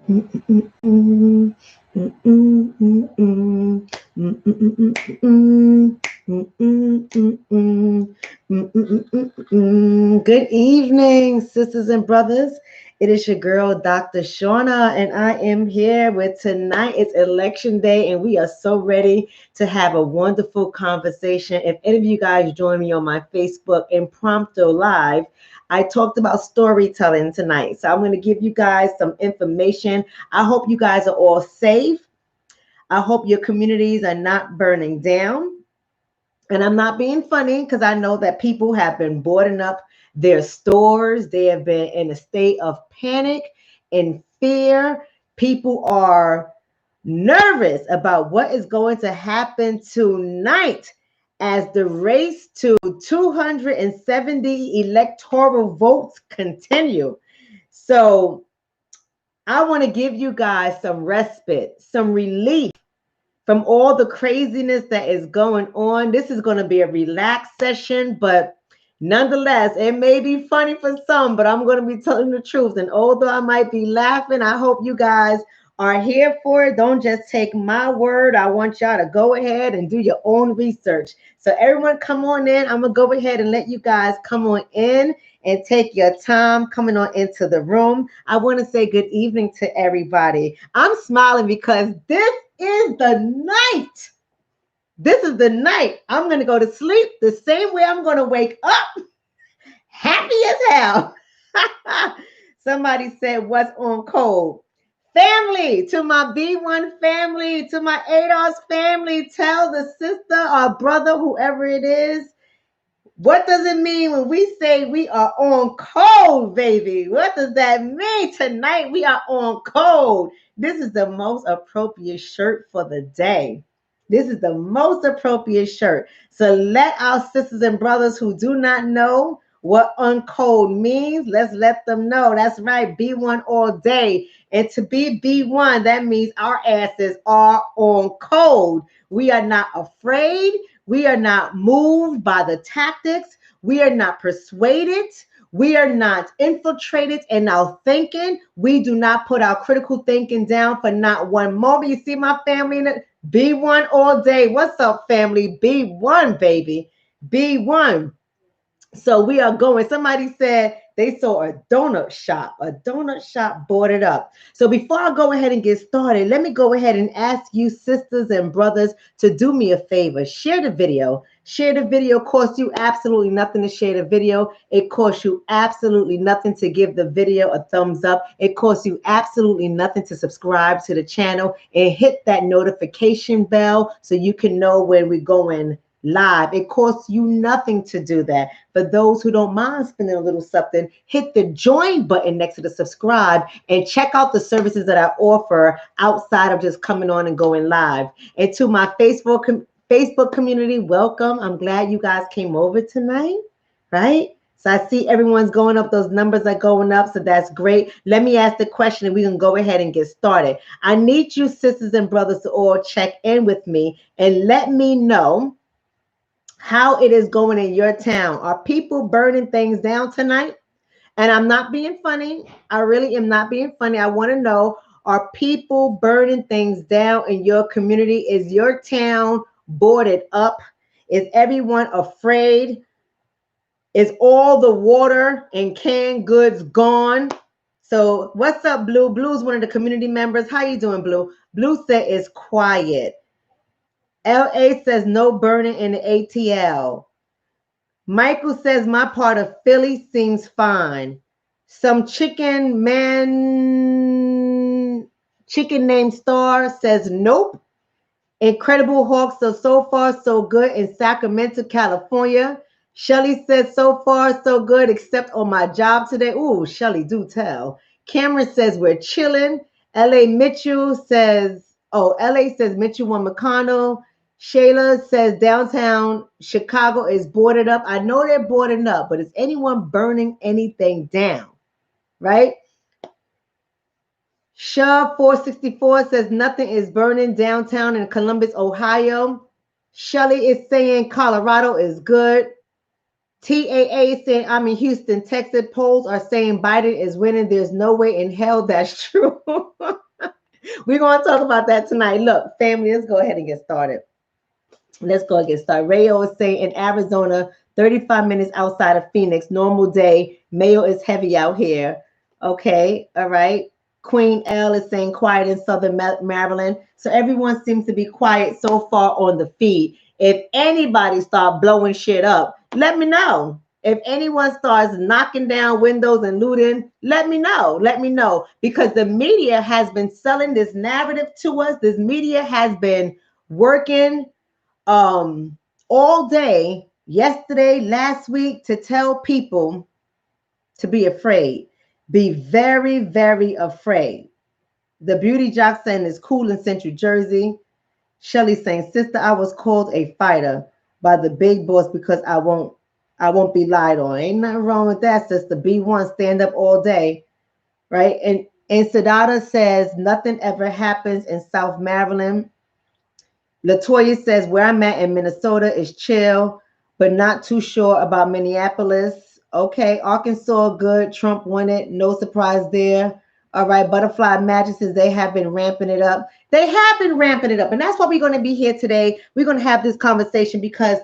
Good evening, sisters and brothers. It is your girl, Dr. Shonna, and I am here with tonight. It's election day, and we are so ready to have a wonderful conversation. If any of you guys join me on my Facebook Impromptu Live, I talked about storytelling tonight. So I'm going to give you guys some information. I hope you guys are all safe. I hope your communities are not burning down. And I'm not being funny because I know that people have been boarding up their stores. They have been in a state of panic and fear. People are nervous about what is going to happen tonight as the race to 270 electoral votes continue. So I want to give you guys some respite, some relief from all the craziness that is going on. This is going to be a relaxed session, but nonetheless, it may be funny for some, but I'm going to be telling the truth. And although I might be laughing, I hope you guys are here for it. Don't just take my word. I want y'all to go ahead and do your own research. So everyone come on in. I'm going to go ahead and let you guys come on in and take your time coming on into the room. I want to say good evening to everybody. I'm smiling because this is the night. This is the night I'm going to go to sleep the same way I'm going to wake up happy as hell. Somebody said, what's on code? Family, to my B1 family, to my ADOS family, tell the sister or brother, whoever it is, what does it mean when we say we are on code, baby? What does that mean? Tonight we are on code. This is the most appropriate shirt for the day. This is the most appropriate shirt. So let our sisters and brothers who do not know what uncode means, let's let them know. That's right, B1 all day. And to be B1, that means our asses are on code. We are not afraid. We are not moved by the tactics. We are not persuaded. We are not infiltrated in our thinking. We do not put our critical thinking down for not one moment. You see my family in it? B1 all day. What's up, family? B1, baby. B1. So we are going. Somebody said they saw a donut shop boarded up. So before I go ahead and get started, let me go ahead and ask you, sisters and brothers, to do me a favor. Share the video. Share the video. Costs you absolutely nothing to share the video. It costs you absolutely nothing to give the video a thumbs up. It costs you absolutely nothing to subscribe to the channel and hit that notification bell so you can know when we're going live. It costs you nothing to do that. For those who don't mind spending a little something, hit the join button next to the subscribe and check out the services that I offer outside of just coming on and going live. And to my Facebook community, welcome. I'm glad you guys came over tonight, right? So I see everyone's going up. Those numbers are going up. So that's great. Let me ask the question and we can go ahead and get started. I need you sisters and brothers to all check in with me and let me know how it is going in your town. Are people burning things down tonight? And I'm not being funny. I really am not being funny. I want to know, are people burning things down in your community? Is your town boarded up? Is everyone afraid? Is all the water and canned goods gone? So what's up, Blue? Blue's one of the community members. How you doing, Blue? Blue said it's quiet. LA says no burning in the ATL. Michael says my part of Philly seems fine. Some chicken named Star says nope. Incredible Hawks are so far so good in Sacramento, California. Shelly says so far so good except on my job today. Ooh, Shelly, do tell. Cameron says we're chilling. LA says Mitchell won McConnell. Shayla says downtown Chicago is boarded up. I know they're boarding up, but is anyone burning anything down? Right? Shaw 464 says nothing is burning downtown in Columbus, Ohio. Shelly is saying Colorado is good. TAA saying, I'm in Houston, Texas. Polls are saying Biden is winning. There's no way in hell that's true. We're going to talk about that tonight. Look, family, let's go ahead and get started. Let's go and get started. Rayo is saying in Arizona, 35 minutes outside of Phoenix, normal day. Mayo is heavy out here. Okay, all right. Queen L is saying quiet in Southern Maryland. So everyone seems to be quiet so far on the feed. If anybody start blowing shit up, let me know. If anyone starts knocking down windows and looting, let me know. Let me know. Because the media has been selling this narrative to us. This media has been working all day, yesterday, last week, to tell people to be afraid. Be very, very afraid. The Beauty Jock saying is cool in Central Jersey. Shelly saying, sister, I was called a fighter by the big boss because I won't be lied on. Ain't nothing wrong with that, sister. B1, stand up all day, right? And Sadada says nothing ever happens in South Maryland. Latoya says where I'm at in Minnesota is chill, but not too sure about Minneapolis. Okay, Arkansas, good. Trump won it. No surprise there. All right, Butterfly Magic says they have been ramping it up. They have been ramping it up. And that's why we're going to be here today. We're going to have this conversation because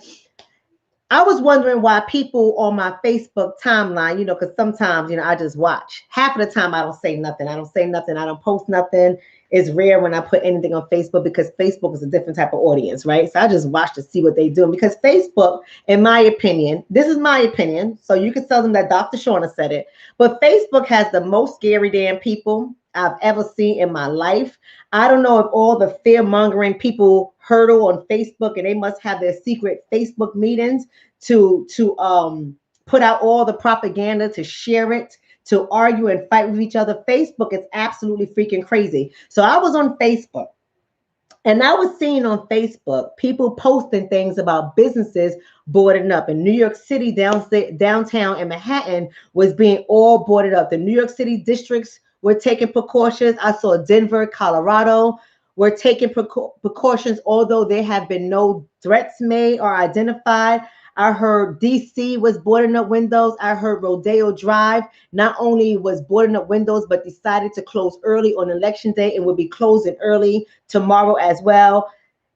I was wondering why people on my Facebook timeline, because sometimes, I just watch. Half of the time I don't say nothing. I don't say nothing. I don't post nothing. It's rare when I put anything on Facebook because Facebook is a different type of audience, right? So I just watch to see what they're doing because Facebook, in my opinion, this is my opinion. So you can tell them that Dr. Shonna said it, but Facebook has the most scary damn people I've ever seen in my life. I don't know if all the fear mongering people hurdle on Facebook and they must have their secret Facebook meetings to put out all the propaganda, to share it, to argue and fight with each other. Facebook is absolutely freaking crazy. So I was on Facebook and I was seeing on Facebook people posting things about businesses boarding up. In New York City, downtown in Manhattan was being all boarded up. The New York City districts were taking precautions. I saw Denver, Colorado were taking precautions, although there have been no threats made or identified. I heard DC was boarding up windows. I heard Rodeo Drive not only was boarding up windows, but decided to close early on election day and will be closing early tomorrow as well.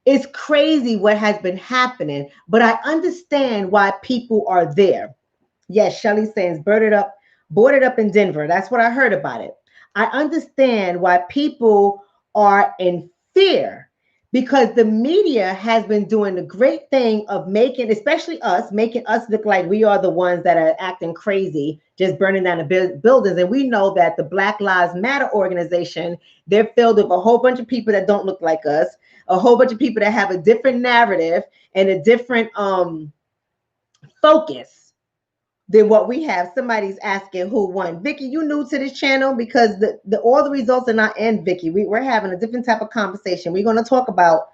It's crazy what has been happening, but I understand why people are there. Yes, Shelly saying boarded up in Denver. That's what I heard about it. I understand why people are in fear because the media has been doing the great thing of especially us, making us look like we are the ones that are acting crazy, just burning down the buildings. And we know that the Black Lives Matter organization, they're filled with a whole bunch of people that don't look like us, a whole bunch of people that have a different narrative and a different focus than what we have. Somebody's asking who won. Vicky, you new to this channel because all the results are not in, Vicky. We're having a different type of conversation. We're going to talk about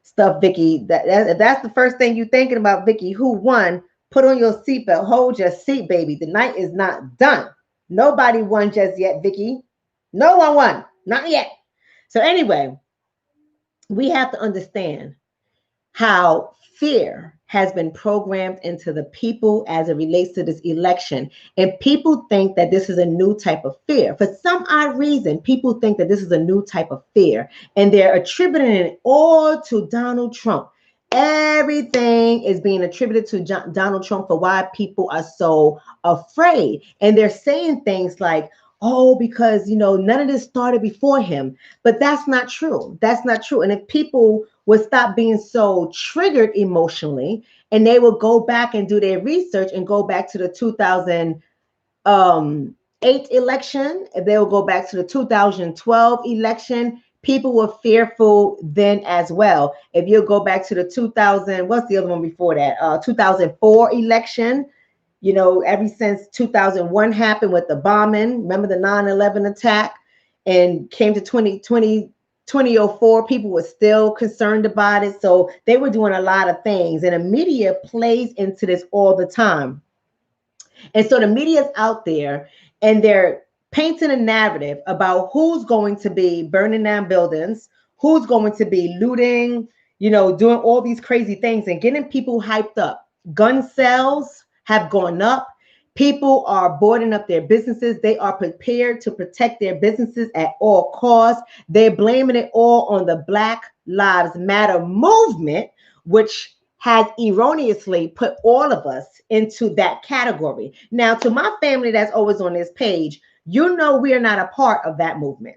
stuff, Vicky. That's the first thing you're thinking about, Vicky. Who won? Put on your seatbelt. Hold your seat, baby. The night is not done. Nobody won just yet, Vicky. No one won. Not yet. So anyway, we have to understand how fear has been programmed into the people as it relates to this election. And people think that this is a new type of fear. For some odd reason, people think that this is a new type of fear. And they're attributing it all to Donald Trump. Everything is being attributed to Donald Trump for why people are so afraid. And they're saying things like, oh, because, none of this started before him. But that's not true. That's not true. And if people would stop being so triggered emotionally and they will go back and do their research and go back to the 2008 election, they will go back to the 2012 election. People were fearful then as well. If you go back to the what's the other one before that? 2004 election. Ever since 2001 happened with the bombing, remember the 9/11 attack, and came to 2004, people were still concerned about it. So they were doing a lot of things, and the media plays into this all the time. And so the media is out there and they're painting a narrative about who's going to be burning down buildings, who's going to be looting, doing all these crazy things and getting people hyped up. Gun sales have gone up. People are boarding up their businesses. They are prepared to protect their businesses at all costs. They're blaming it all on the Black Lives Matter movement, which has erroneously put all of us into that category. Now, to my family that's always on this page, you know we are not a part of that movement.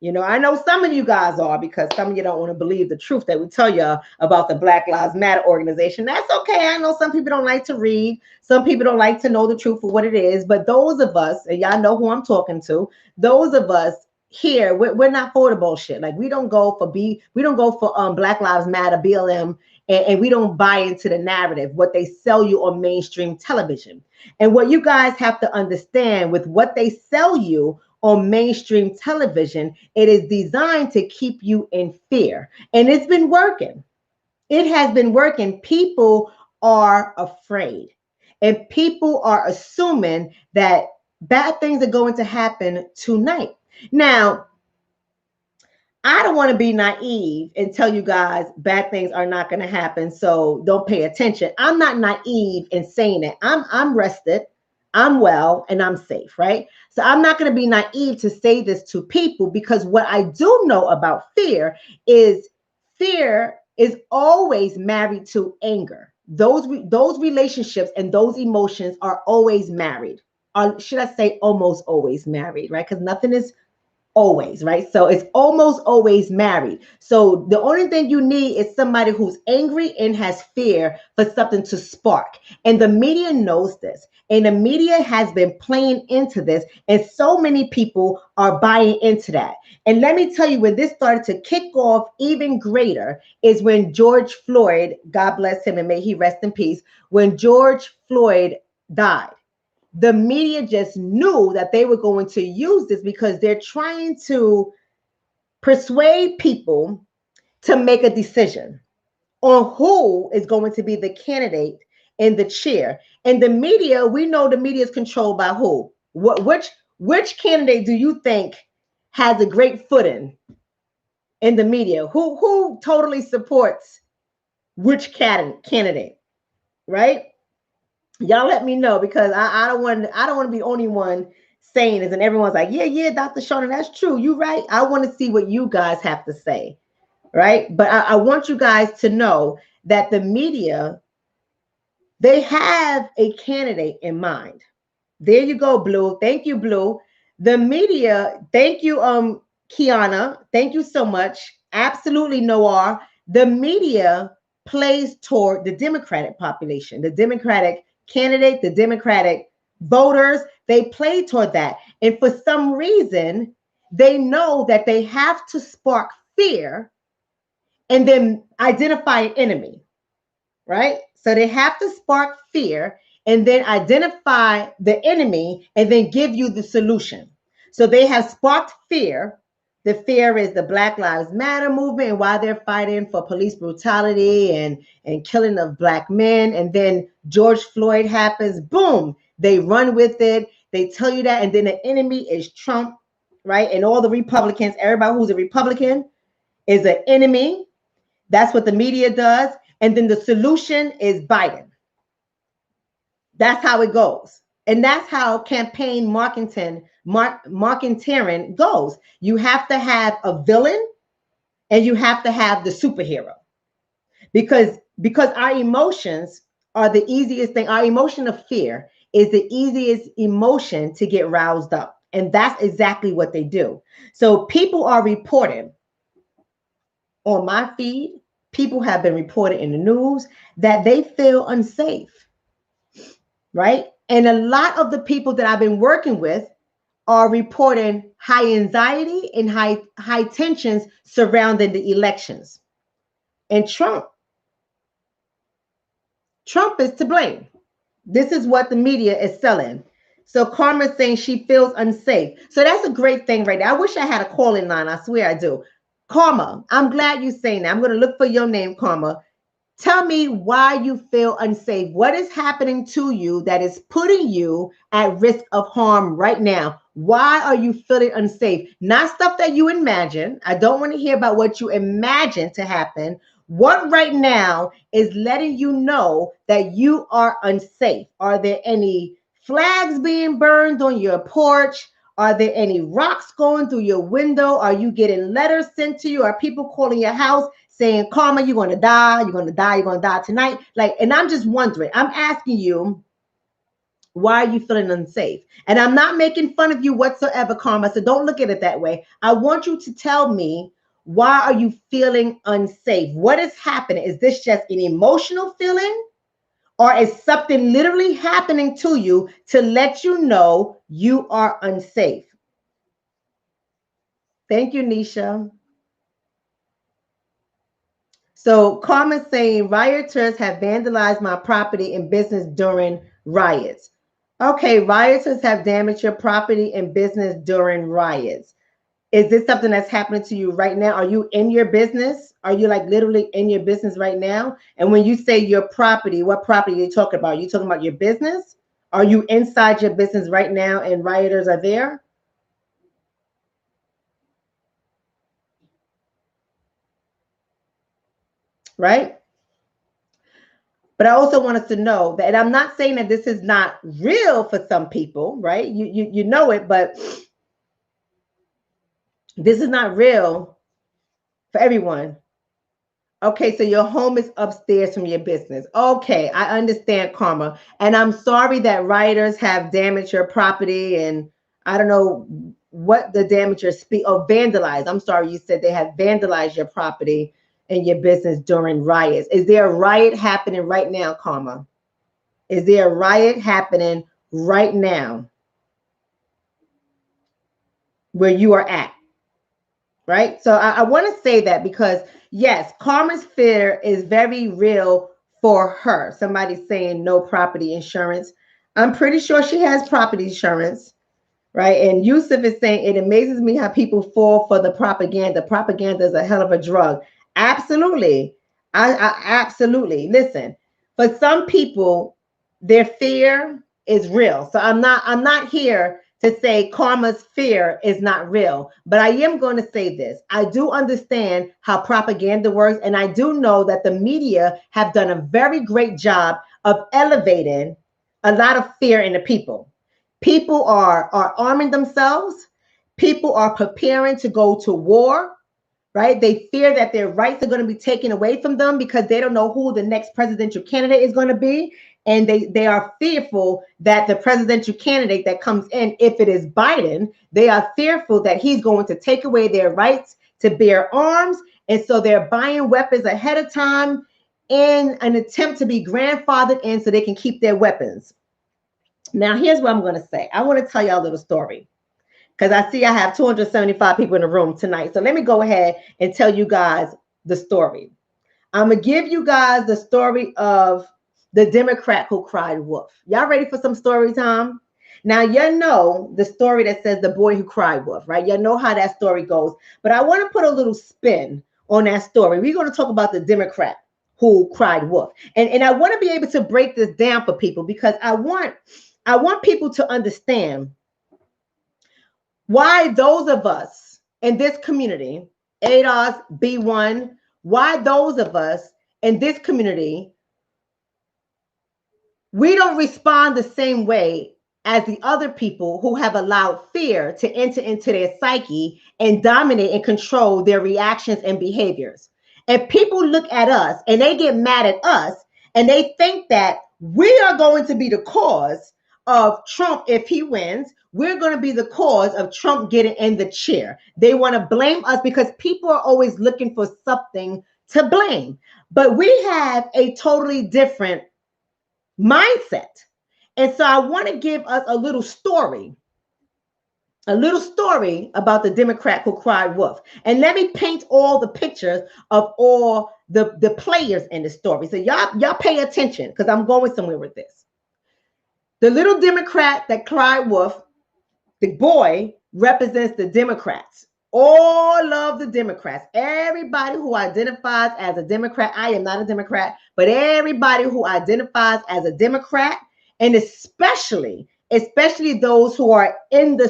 You know, I know some of you guys are, because some of you don't want to believe the truth that we tell you about the Black Lives Matter organization. That's okay. I know some people don't like to read. Some people don't like to know the truth for what it is. But those of us, and y'all know who I'm talking to, those of us here, we're not for the bullshit. Like, we don't go for Black Lives Matter, BLM, and we don't buy into the narrative, what they sell you on mainstream television. And what you guys have to understand with what they sell you on mainstream television, it is designed to keep you in fear. And it's been working. It has been working. People are afraid. And people are assuming that bad things are going to happen tonight. Now, I don't want to be naive and tell you guys bad things are not going to happen, so don't pay attention. I'm not naive in saying that. I'm rested, I'm well, and I'm safe, right? So I'm not going to be naive to say this to people, because what I do know about fear is always married to anger. Those relationships and those emotions are always married. Or should I say almost always married, right? Because nothing is always, right? So it's almost always married. So the only thing you need is somebody who's angry and has fear for something to spark. And the media knows this. And the media has been playing into this. And so many people are buying into that. And let me tell you, when this started to kick off even greater is when George Floyd, God bless him and may he rest in peace, when George Floyd died. The media just knew that they were going to use this, because they're trying to persuade people to make a decision on who is going to be the candidate in the chair. And the media, we know the media is controlled by who? Which candidate do you think has a great footing in the media? Who totally supports which candidate, right? Y'all let me know, because I don't want to be the only one saying this and everyone's like, yeah, Dr. Shonna, that's true. You right. I want to see what you guys have to say, right? But I want you guys to know that the media, they have a candidate in mind. There you go, Blue. Thank you, Blue. The media, thank you, Kiana. Thank you so much. Absolutely, Noir. The media plays toward the Democratic population, the Democratic candidate, the Democratic voters. They play toward that. And for some reason, they know that they have to spark fear and then identify an enemy, right? So they have to spark fear and then identify the enemy and then give you the solution. So they have sparked fear. The fear is the Black Lives Matter movement and why they're fighting for police brutality and killing of Black men. And then George Floyd happens, boom, they run with it. They tell you that. And then the enemy is Trump, right? And all the Republicans, everybody who's a Republican is an enemy. That's what the media does. And then the solution is Biden. That's how it goes. And that's how campaign marketing goes. You have to have a villain and you have to have the superhero. Because our emotions are the easiest thing. Our emotion of fear is the easiest emotion to get roused up. And that's exactly what they do. So people are reporting on my feed. People have been reported in the news that they feel unsafe, right? And a lot of the people that I've been working with are reporting high anxiety and high tensions surrounding the elections. And Trump is to blame. This is what the media is selling. So Karma's saying she feels unsafe. So that's a great thing right there. I wish I had a call-in line. I swear I do. Karma, I'm glad you're saying that. I'm going to look for your name, Karma. Tell me why you feel unsafe. What is happening to you that is putting you at risk of harm right now? Why are you feeling unsafe? Not stuff that you imagine. I don't want to hear about what you imagine to happen. What right now is letting you know that you are unsafe? Are there any flags being burned on your porch? Are there any rocks going through your window? Are you getting letters sent to you? Are people calling your house saying, Karma, you're going to die, you're going to die, you're going to die tonight? Like, and I'm just wondering, I'm asking you, why are you feeling unsafe? And I'm not making fun of you whatsoever, Karma, so don't look at it that way. I want you to tell me, why are you feeling unsafe? What is happening? Is this just an emotional feeling? Or is something literally happening to you to let you know you are unsafe? Thank you, Nisha. So Carmen's saying rioters have vandalized my property and business during riots. Okay, rioters have damaged your property and business during riots. Is this something that's happening to you right now? Are you in your business? Are you like literally in your business right now? And when you say your property, what property are you talking about? Are you talking about your business? Are you inside your business right now and rioters are there? Right? But I also want us to know that, and I'm not saying that this is not real for some people, right? You know it, but this is not real for everyone. Okay, so your home is upstairs from your business. Okay, I understand, Karma. And I'm sorry that rioters have damaged your property, and I don't know what the damage or vandalized. I'm sorry, you said they have vandalized your property and your business during riots. Is there a riot happening right now, Karma? Is there a riot happening right now where you are at? Right? So I want to say that because, yes, Karma's fear is very real for her. Somebody's saying no property insurance. I'm pretty sure she has property insurance, right? And Yusuf is saying, it amazes me how people fall for the propaganda. Propaganda is a hell of a drug. Absolutely. I absolutely. Listen, for some people, their fear is real. So I'm not here to say Karma's fear is not real, but I am going to say this. I do understand how propaganda works, and I do know that the media have done a very great job of elevating a lot of fear in the people. People are arming themselves. People are preparing to go to war, right? They fear that their rights are going to be taken away from them because they don't know who the next presidential candidate is going to be. And they are fearful that the presidential candidate that comes in, if it is Biden, they are fearful that he's going to take away their rights to bear arms. And so they're buying weapons ahead of time in an attempt to be grandfathered in so they can keep their weapons. Now, here's what I'm going to say. I want to tell y'all a little story because I see I have 275 people in the room tonight. So let me go ahead and tell you guys the story. I'm going to give you guys the story of the Democrat who cried wolf. Y'all ready for some story time? Now, you know the story that says the boy who cried wolf, right? You know how that story goes. But I want to put a little spin on that story. We're going to talk about the Democrat who cried wolf. And I want to be able to break this down for people because I want people to understand why those of us in this community, ADOS, B1, why those of us in this community, we don't respond the same way as the other people who have allowed fear to enter into their psyche and dominate and control their reactions and behaviors. And people look at us and they get mad at us and they think that we are going to be the cause of Trump if he wins. We're going to be the cause of Trump getting in the chair. They want to blame us because people are always looking for something to blame. But we have a totally different mindset. And so I want to give us a little story about the Democrat who cried wolf. And let me paint all the pictures of all the players in the story. So y'all pay attention because I'm going somewhere with this. The little Democrat that cried wolf, the boy, represents the Democrats. All of the Democrats, everybody who identifies as a Democrat. I am not a Democrat, but everybody who identifies as a Democrat, and especially those who are in the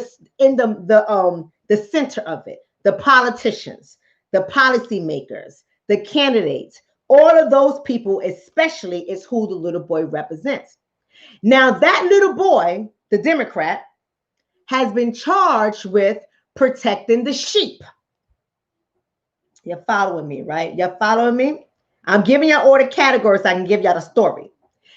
center of it, the politicians, the policymakers, the candidates, All of those people, especially, is who the little boy represents. Now, that little boy, the Democrat, has been charged with protecting the sheep. You're following me, right? You're following me? I'm giving y'all all the categories so I can give y'all the story.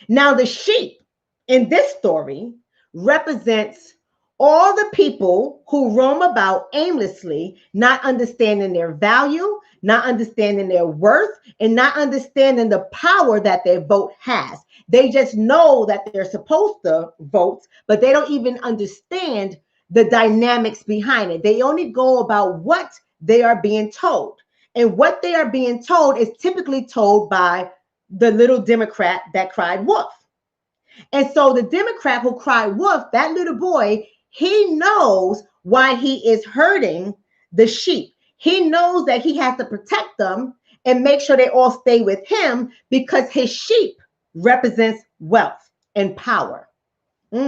Now, the sheep in this story represents all the people who roam about aimlessly, not understanding their value, not understanding their worth, and not understanding the power that their vote has. They just know that they're supposed to vote, but they don't even understand the dynamics behind it. They only go about what they are being told. And what they are being told is typically told by the little Democrat that cried wolf. And so the Democrat who cried wolf, that little boy, he knows why he is hurting the sheep. He knows that he has to protect them and make sure they all stay with him because his sheep represents wealth and power. I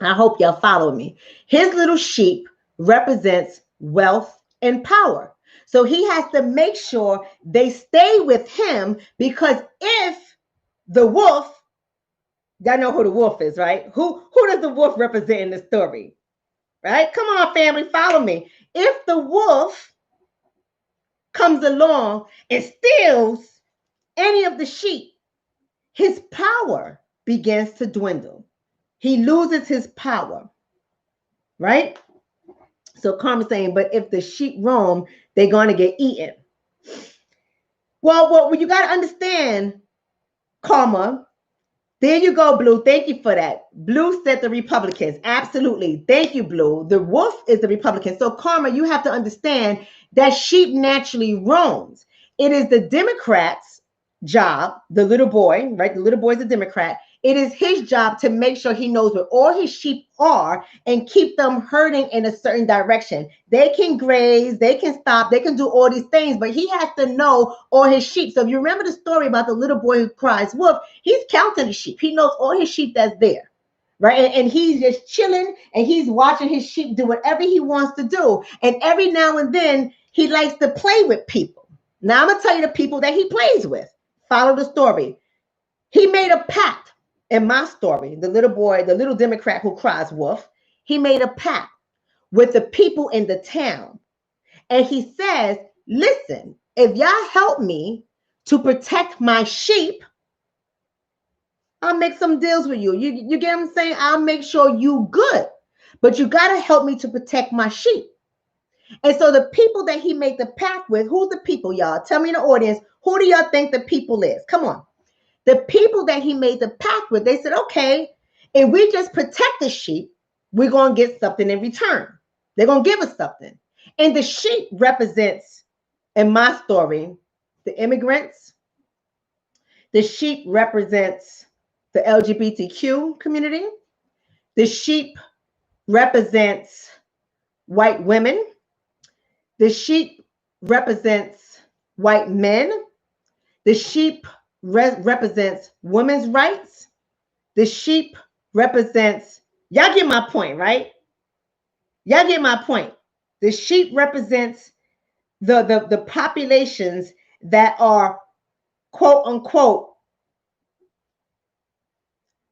hope y'all follow me. His little sheep represents wealth and power. So he has to make sure they stay with him because if the wolf, y'all know who the wolf is, right? Who does the wolf represent in the story? Right? Come on, family, follow me. If the wolf comes along and steals any of the sheep, his power begins to dwindle. He loses his power, right? So Carmen's saying, but if the sheep roam, they're going to get eaten. Well, you got to understand, Karma. There you go, Blue. Thank you for that. Blue said the Republicans. Absolutely. Thank you, Blue. The wolf is the Republican. So, Karma, you have to understand that sheep naturally roams. It is the Democrats' job, the little boy, right? The little boy is a Democrat. It is his job to make sure he knows where all his sheep are and keep them herding in a certain direction. They can graze, they can stop, they can do all these things, but he has to know all his sheep. So if you remember the story about the little boy who cries wolf, he's counting the sheep. He knows all his sheep that's there, right? And he's just chilling and he's watching his sheep do whatever he wants to do. And every now and then he likes to play with people. Now I'm going to tell you the people that he plays with. Follow the story. He made a pact. In my story, the little boy, the little Democrat who cries wolf, he made a pact with the people in the town. And he says, listen, if y'all help me to protect my sheep, I'll make some deals with you. You get what I'm saying? I'll make sure you good. But you got to help me to protect my sheep. And so the people that he made the pact with, who's the people, y'all? Tell me in the audience, who do y'all think the people is? Come on. The people that he made the pact with, they said, okay, if we just protect the sheep, we're going to get something in return. They're going to give us something. And the sheep represents, in my story, the immigrants. The sheep represents the LGBTQ community. The sheep represents white women. The sheep represents white men. The sheep represents women's rights. The sheep represents, y'all get my point, right? Y'all get my point. The sheep represents the populations that are quote unquote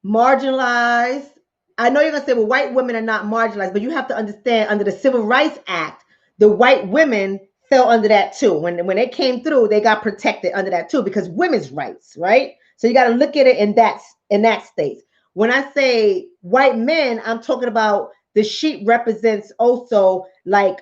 marginalized. I know you're gonna say, well, white women are not marginalized, but you have to understand under the Civil Rights Act, the white women fell under that too. When they came through, they got protected under that too because women's rights, right? So you got to look at it in that state. When I say white men, I'm talking about the sheep represents also like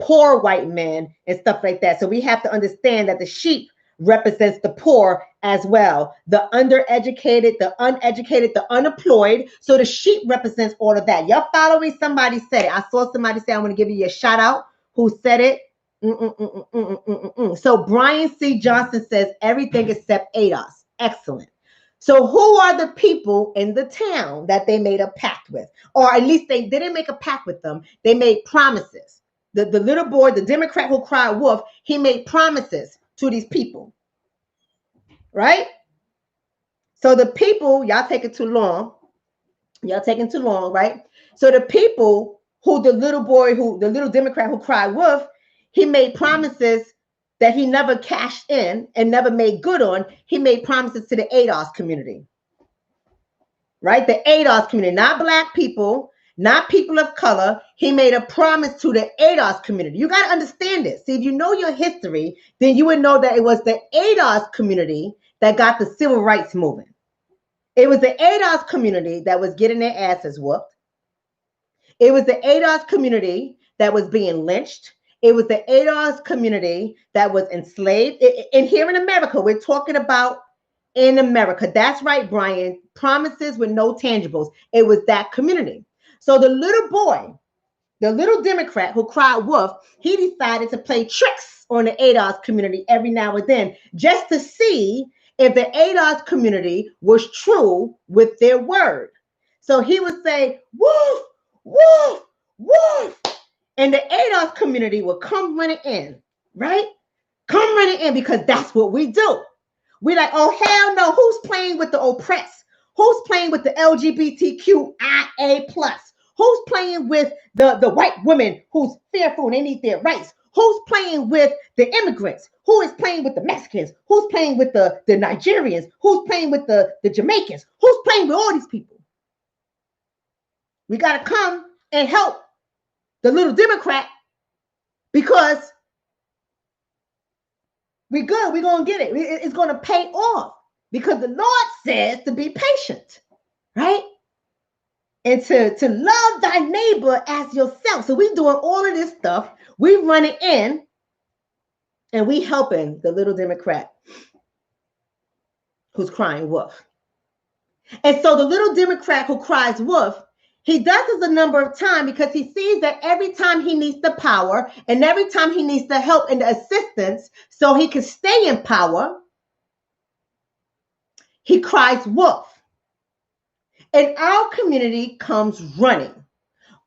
poor white men and stuff like that. So we have to understand that the sheep represents the poor as well, the undereducated, the uneducated, the unemployed. So the sheep represents all of that. Y'all follow me? Somebody said it. I saw somebody say, I want to give you a shout out. Who said it? So Brian C. Johnson says everything except ADOS. Excellent. So who are the people in the town that they made a pact with? Or at least they didn't make a pact with them. They made promises. The little boy, the Democrat who cried wolf, he made promises to these people. Right? So the people, y'all taking too long. Y'all taking too long, right? So the people who the little Democrat who cried wolf, he made promises that he never cashed in and never made good on, he made promises to the ADOS community. Right? The ADOS community, not Black people, not people of color. He made a promise to the ADOS community. You got to understand this. See, if you know your history, then you would know that it was the ADOS community that got the civil rights movement. It was the ADOS community that was getting their asses whooped. It was the ADOS community that was being lynched. It was the ADOS community that was enslaved. And here in America, we're talking about in America. That's right, Brian. Promises with no tangibles. It was that community. So the little boy, the little Democrat who cried wolf, he decided to play tricks on the ADOS community every now and then just to see if the ADOS community was true with their word. So he would say, woof, woof, woof. And the ADOS community would come running in, right? Come running in because that's what we do. We're like, oh, hell no. Who's playing with the oppressed? Who's playing with the LGBTQIA+? Who's playing with the white women who's fearful and they need their rights? Who's playing with the immigrants? Who is playing with the Mexicans? Who's playing with the Nigerians? Who's playing with the Jamaicans? Who's playing with all these people? We got to come and help the little Democrat because we're good. We're going to get it. It's going to pay off because the Lord says to be patient, right? And to love thy neighbor as yourself. So we're doing all of this stuff. We running in and we helping the little Democrat who's crying wolf. And so the little Democrat who cries wolf, he does this a number of times because he sees that every time he needs the power and every time he needs the help and the assistance so he can stay in power, he cries wolf. And our community comes running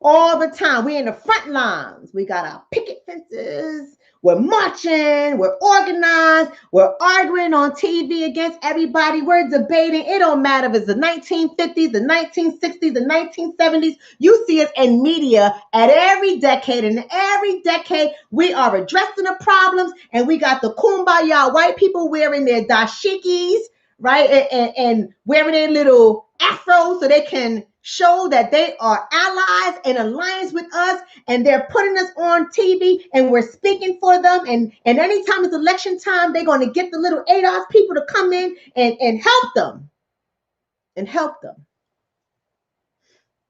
all the time. We're in the front lines. We got our picket fences. We're marching. We're organized. We're arguing on TV against everybody. We're debating. It don't matter if it's the 1950s, the 1960s, the 1970s. You see us in media at every decade. And every decade, we are addressing the problems. And we got the kumbaya white people wearing their dashikis, right? And wearing their little afros so they can show that they are allies and alliance with us, and they're putting us on TV and we're speaking for them. And anytime it's election time, they're going to get the little ADOS people to come in and help them. And help them.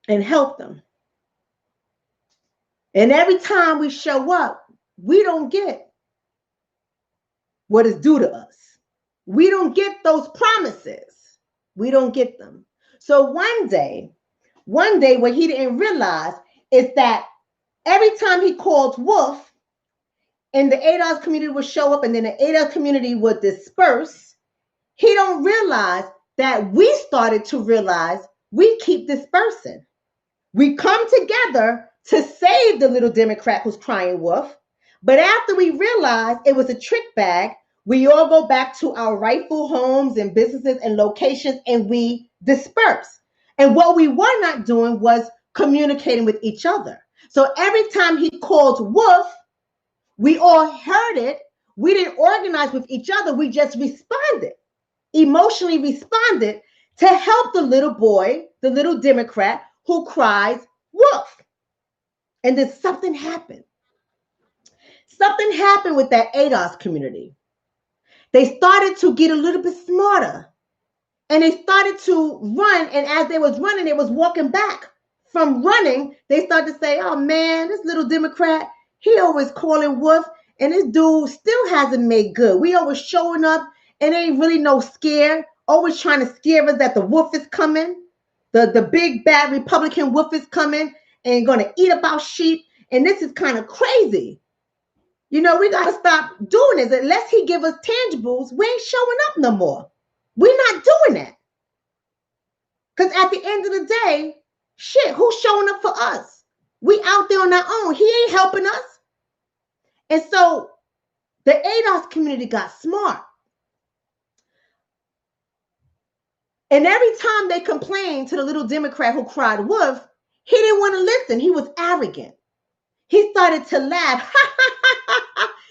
And help them. And every time we show up, we don't get what is due to us. We don't get those promises. We don't get them. So one day what he didn't realize is that every time he called wolf and the ADOS community would show up and then the ADOS community would disperse, he don't realize that we started to realize we keep dispersing. We come together to save the little Democrat who's crying wolf. But after we realized it was a trick bag, we all go back to our rightful homes and businesses and locations and we disperse. And what we were not doing was communicating with each other. So every time he called wolf, we all heard it. We didn't organize with each other. We just responded, emotionally responded to help the little boy, the little Democrat who cries wolf. And then something happened. Something happened with that ADOS community. They started to get a little bit smarter. And they started to run. And as they was running, they was walking back from running. They started to say, oh, man, this little Democrat, he always calling wolf. And this dude still hasn't made good. We always showing up and ain't really no scare. Always trying to scare us that the wolf is coming. The big bad Republican wolf is coming and going to eat up our sheep. And this is kind of crazy. You know, we got to stop doing this. Unless he give us tangibles, we ain't showing up no more. We're not doing that. Because at the end of the day, shit, who's showing up for us? We out there on our own. He ain't helping us. And so the ADOS community got smart. And every time they complained to the little Democrat who cried wolf, he didn't want to listen. He was arrogant. He started to laugh.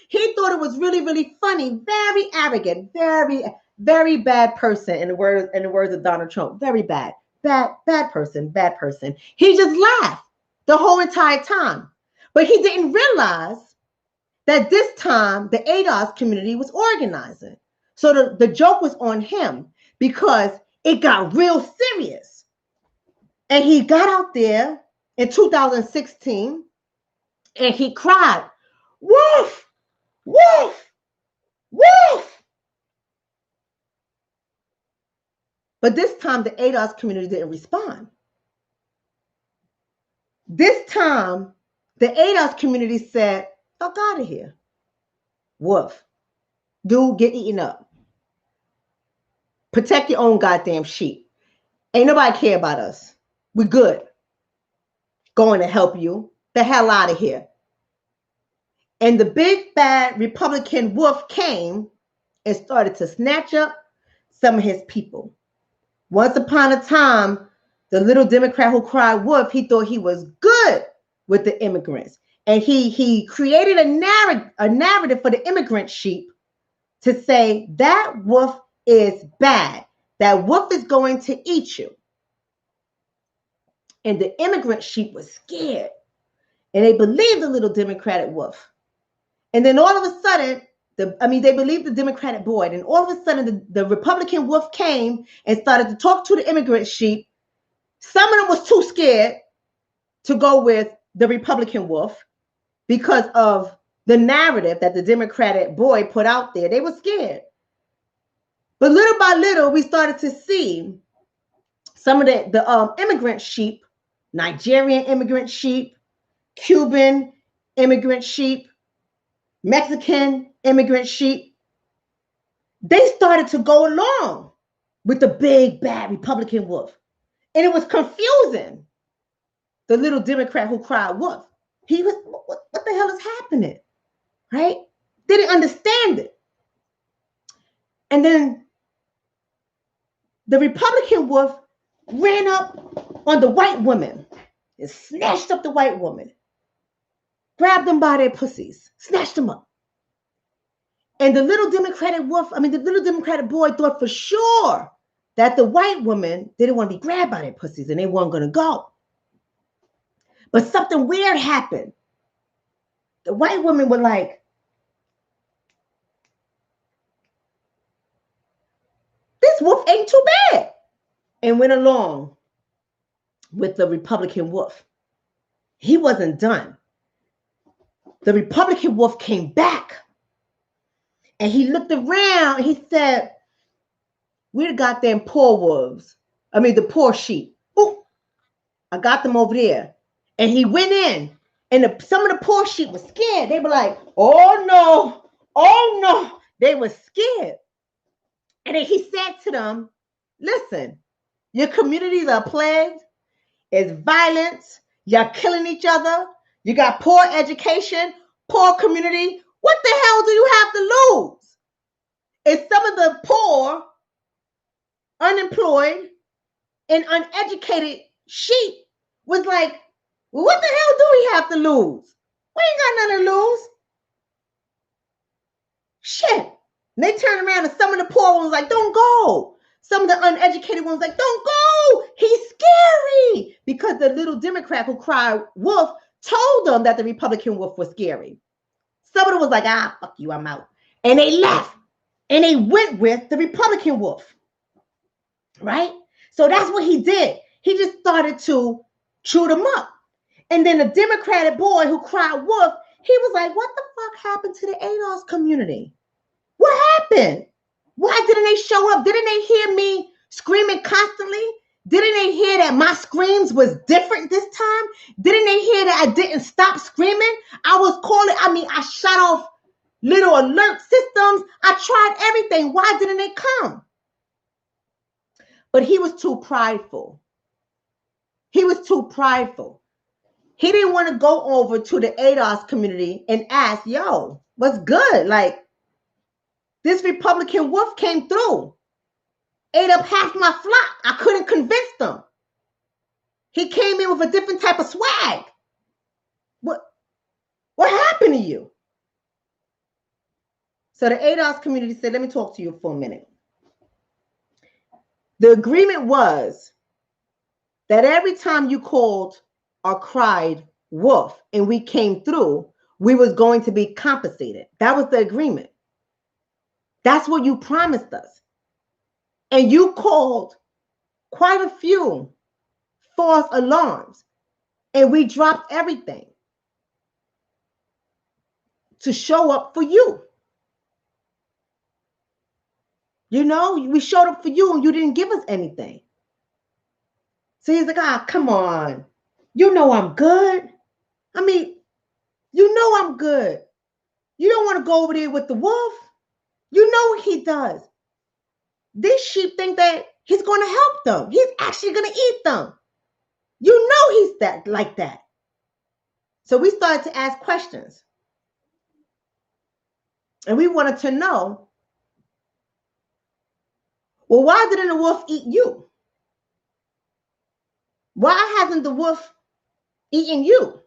He thought it was really, really funny, very arrogant, very, very bad person in the words of Donald Trump. Very bad. Bad person, bad person. He just laughed the whole entire time. But he didn't realize that this time the ADOS community was organizing. So the joke was on him because it got real serious. And he got out there in 2016 and he cried, "Woof, woof, woof." But this time the ADOS community didn't respond. This time the ADOS community said, "Fuck out of here. Woof. Dude, get eaten up. Protect your own goddamn sheep. Ain't nobody care about us. We good. Going to help you. The hell out of here." And the big bad Republican wolf came and started to snatch up some of his people. Once upon a time, the little Democrat who cried wolf, he thought he was good with the immigrants. And he created a narrative for the immigrant sheep to say that wolf is bad. That wolf is going to eat you. And the immigrant sheep was scared. And they believed the little Democratic wolf. And then all of a sudden, they believed the Democratic boy. And all of a sudden, the Republican wolf came and started to talk to the immigrant sheep. Some of them was too scared to go with the Republican wolf because of the narrative that the Democratic boy put out there. They were scared. But little by little, we started to see some of the immigrant sheep, Nigerian immigrant sheep, Cuban immigrant sheep, Mexican immigrant sheep. They started to go along with the big, bad Republican wolf. And it was confusing the little Democrat who cried wolf. He was, what the hell is happening? Right? Didn't understand it. And then the Republican wolf ran up on the white woman and snatched up the white woman, grabbed them by their pussies, snatched them up. And the little Democratic boy thought for sure that the white woman didn't want to be grabbed by their pussies and they weren't going to go. But something weird happened. The white women were like, "This wolf ain't too bad," and went along with the Republican wolf. He wasn't done. The Republican wolf came back and he looked around and he said, "We're the goddamn poor wolves. The poor sheep. Ooh, I got them over there." And he went in and some of the poor sheep were scared. They were like, "Oh no, oh no." They were scared. And then he said to them, "Listen, your communities are plagued. It's violence. You're killing each other. You got poor education, poor community. What the hell do you have to lose?" And some of the poor, unemployed, and uneducated sheep was like, "Well, what the hell do we have to lose? We ain't got nothing to lose. Shit." And they turned around and some of the poor ones like, "Don't go." Some of the uneducated ones like, "Don't go. He's scary." Because the little Democrat who cried wolf told them that the Republican wolf was scary. Some of them was like, "Fuck you, I'm out." And they left. And they went with the Republican wolf. Right? So that's what he did. He just started to chew them up. And then the Democratic boy who cried wolf, he was like, "What the fuck happened to the ADOS community? What happened? Why didn't they show up? Didn't they hear me screaming constantly? Didn't they hear that my screams was different this time? Didn't they hear that I didn't stop screaming? I was calling, I shut off little alert systems. I tried everything. Why didn't they come?" But he was too prideful. He was too prideful. He didn't want to go over to the ADOS community and ask, "Yo, what's good? Like, this Republican wolf came through, ate up half my flock. I couldn't convince them. He came in with a different type of swag. What happened to you?" So the ADOS community said, let me talk to you for a minute. The agreement was that every time you called or cried wolf and we came through, we was going to be compensated. That was the agreement. That's what you promised us. And you called quite a few false alarms, and we dropped everything to show up for you. You know, we showed up for you and you didn't give us anything. So he's like, ah, come on. You know I'm good. I mean, you know I'm good. You don't want to go over there with the wolf. You know what he does. These sheep think that he's going to help them. He's actually going to eat them. You know he's that like that. So we started to ask questions. And we wanted to know, well, why didn't the wolf eat you? Why hasn't the wolf eaten you?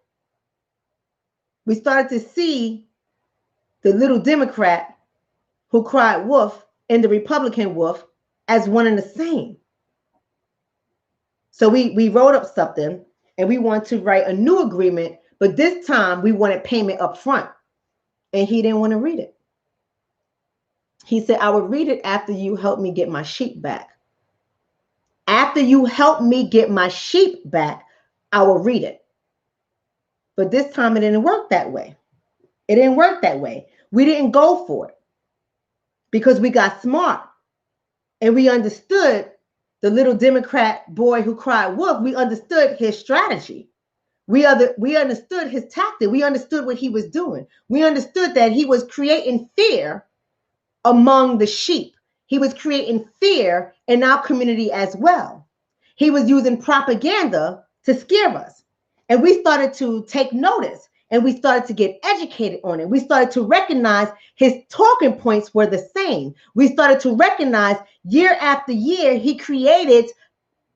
We started to see the little Democrat who cried wolf and the Republican wolf as one and the same. So we wrote up something and we want to write a new agreement, but this time we wanted payment up front. And he didn't want to read it. He said, I will read it after you help me get my sheep back. After you help me get my sheep back, I will read it. But this time it didn't work that way. It didn't work that way. We didn't go for it because we got smart and we understood the little Democrat boy who cried wolf. We understood his strategy. We understood his tactic. We understood what he was doing. We understood that he was creating fear among the sheep. He was creating fear in our community as well. He was using propaganda to scare us. And we started to take notice and we started to get educated on it. We started to recognize his talking points were the same. We started to recognize year after year, he created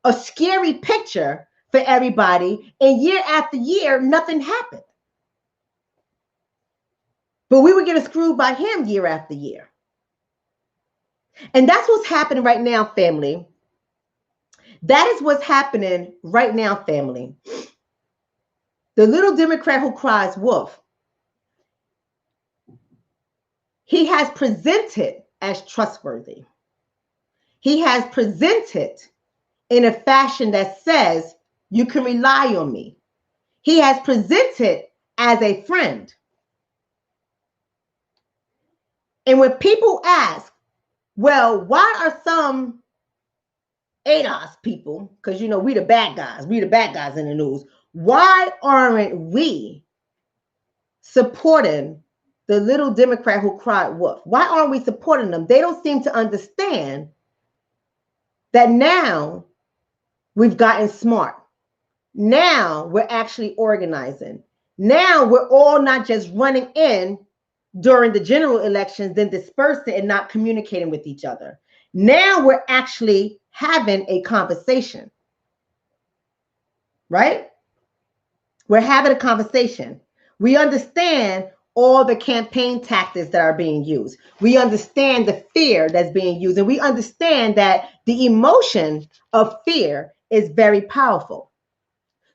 a scary picture for everybody. And year after year, nothing happened. But we were getting screwed by him year after year. And that's what's happening right now, family. That is what's happening right now, family. The little Democrat who cries wolf, he has presented as trustworthy. He has presented in a fashion that says you can rely on me. He has presented as a friend. And when people ask, well, why are some ADOS people, because you know we the bad guys in the news, why aren't we supporting the little Democrat who cried wolf? Why aren't we supporting them? They don't seem to understand that now we've gotten smart. Now we're actually organizing. Now we're all not just running in during the general elections, then dispersing and not communicating with each other. Now we're actually having a conversation, right? We're having a conversation. We understand all the campaign tactics that are being used. We understand the fear that's being used, and we understand that the emotion of fear is very powerful.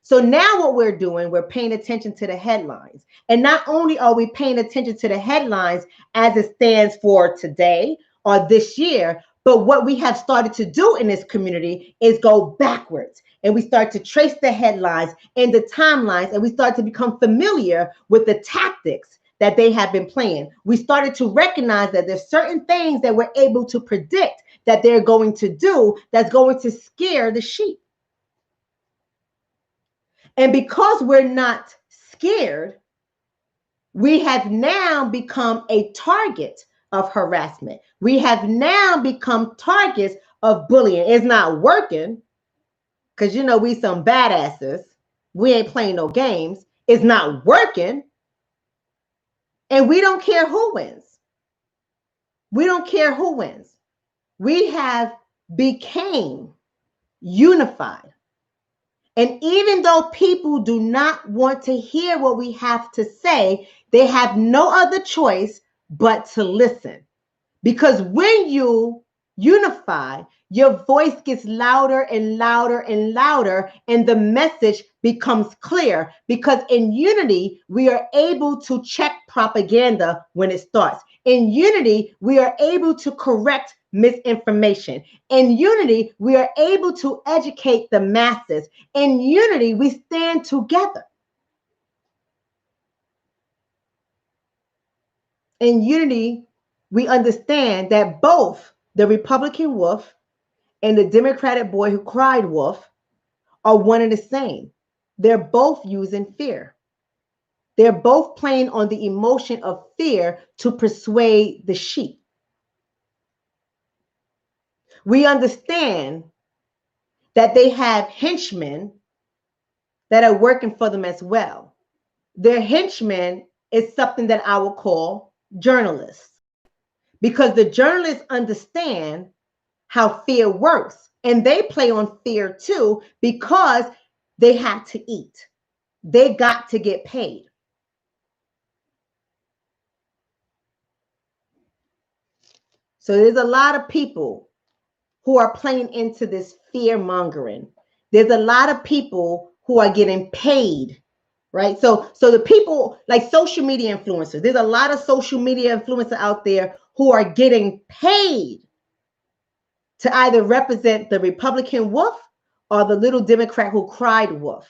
So now what we're doing, we're paying attention to the headlines. And not only are we paying attention to the headlines as it stands for today or this year, but what we have started to do in this community is go backwards. And we start to trace the headlines and the timelines, and we start to become familiar with the tactics that they have been playing. We started to recognize that there's certain things that we're able to predict that they're going to do that's going to scare the sheep. And because we're not scared, we have now become a target of harassment. We have now become targets of bullying. It's not working because, you know, we some badasses. We ain't playing no games. It's not working. And we don't care who wins. We don't care who wins. We have became unified. And even though people do not want to hear what we have to say, they have no other choice but to listen. Because when you unify, your voice gets louder and louder and louder, and the message becomes clear. Because in unity, we are able to check propaganda when it starts. In unity, we are able to correct misinformation. In unity, we are able to educate the masses. In unity, we stand together. In unity, we understand that both the Republican wolf and the Democratic boy who cried wolf are one and the same. They're both using fear. They're both playing on the emotion of fear to persuade the sheep. We understand that they have henchmen that are working for them as well. Their henchmen is something that I will call journalists, because the journalists understand how fear works, and they play on fear too, because they have to eat. They got to get paid. So there's a lot of people who are playing into this fear mongering. There's a lot of people who are getting paid, right? So the people like social media influencers, there's a lot of social media influencers out there who are getting paid to either represent the Republican wolf or the little Democrat who cried wolf.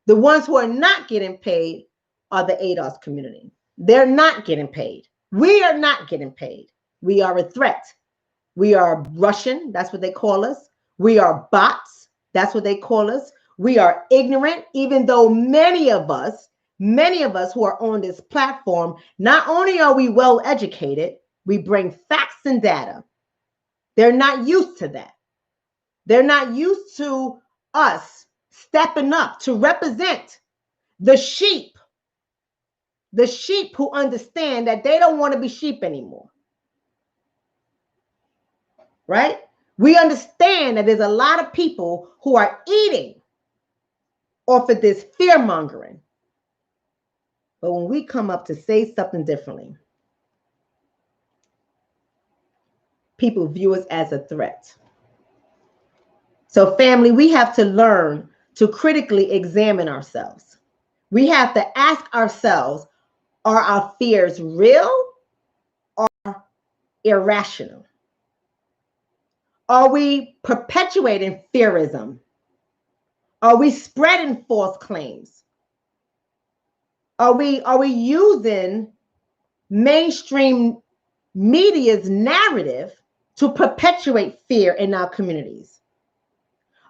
The ones who are not getting paid are the ADOS community. They're not getting paid. We are not getting paid. We are a threat. We are Russian. That's what they call us. We are bots. That's what they call us. We are ignorant, even though many of us who are on this platform, not only are we well educated, we bring facts and data. They're not used to that. They're not used to us stepping up to represent the sheep who understand that they don't want to be sheep anymore. Right? We understand that there's a lot of people who are eating off of this fear mongering. But when we come up to say something differently, people view us as a threat. So family, we have to learn to critically examine ourselves. We have to ask ourselves, are our fears real or irrational? Are we perpetuating fearism? Are we spreading false claims? Are we using mainstream media's narrative to perpetuate fear in our communities?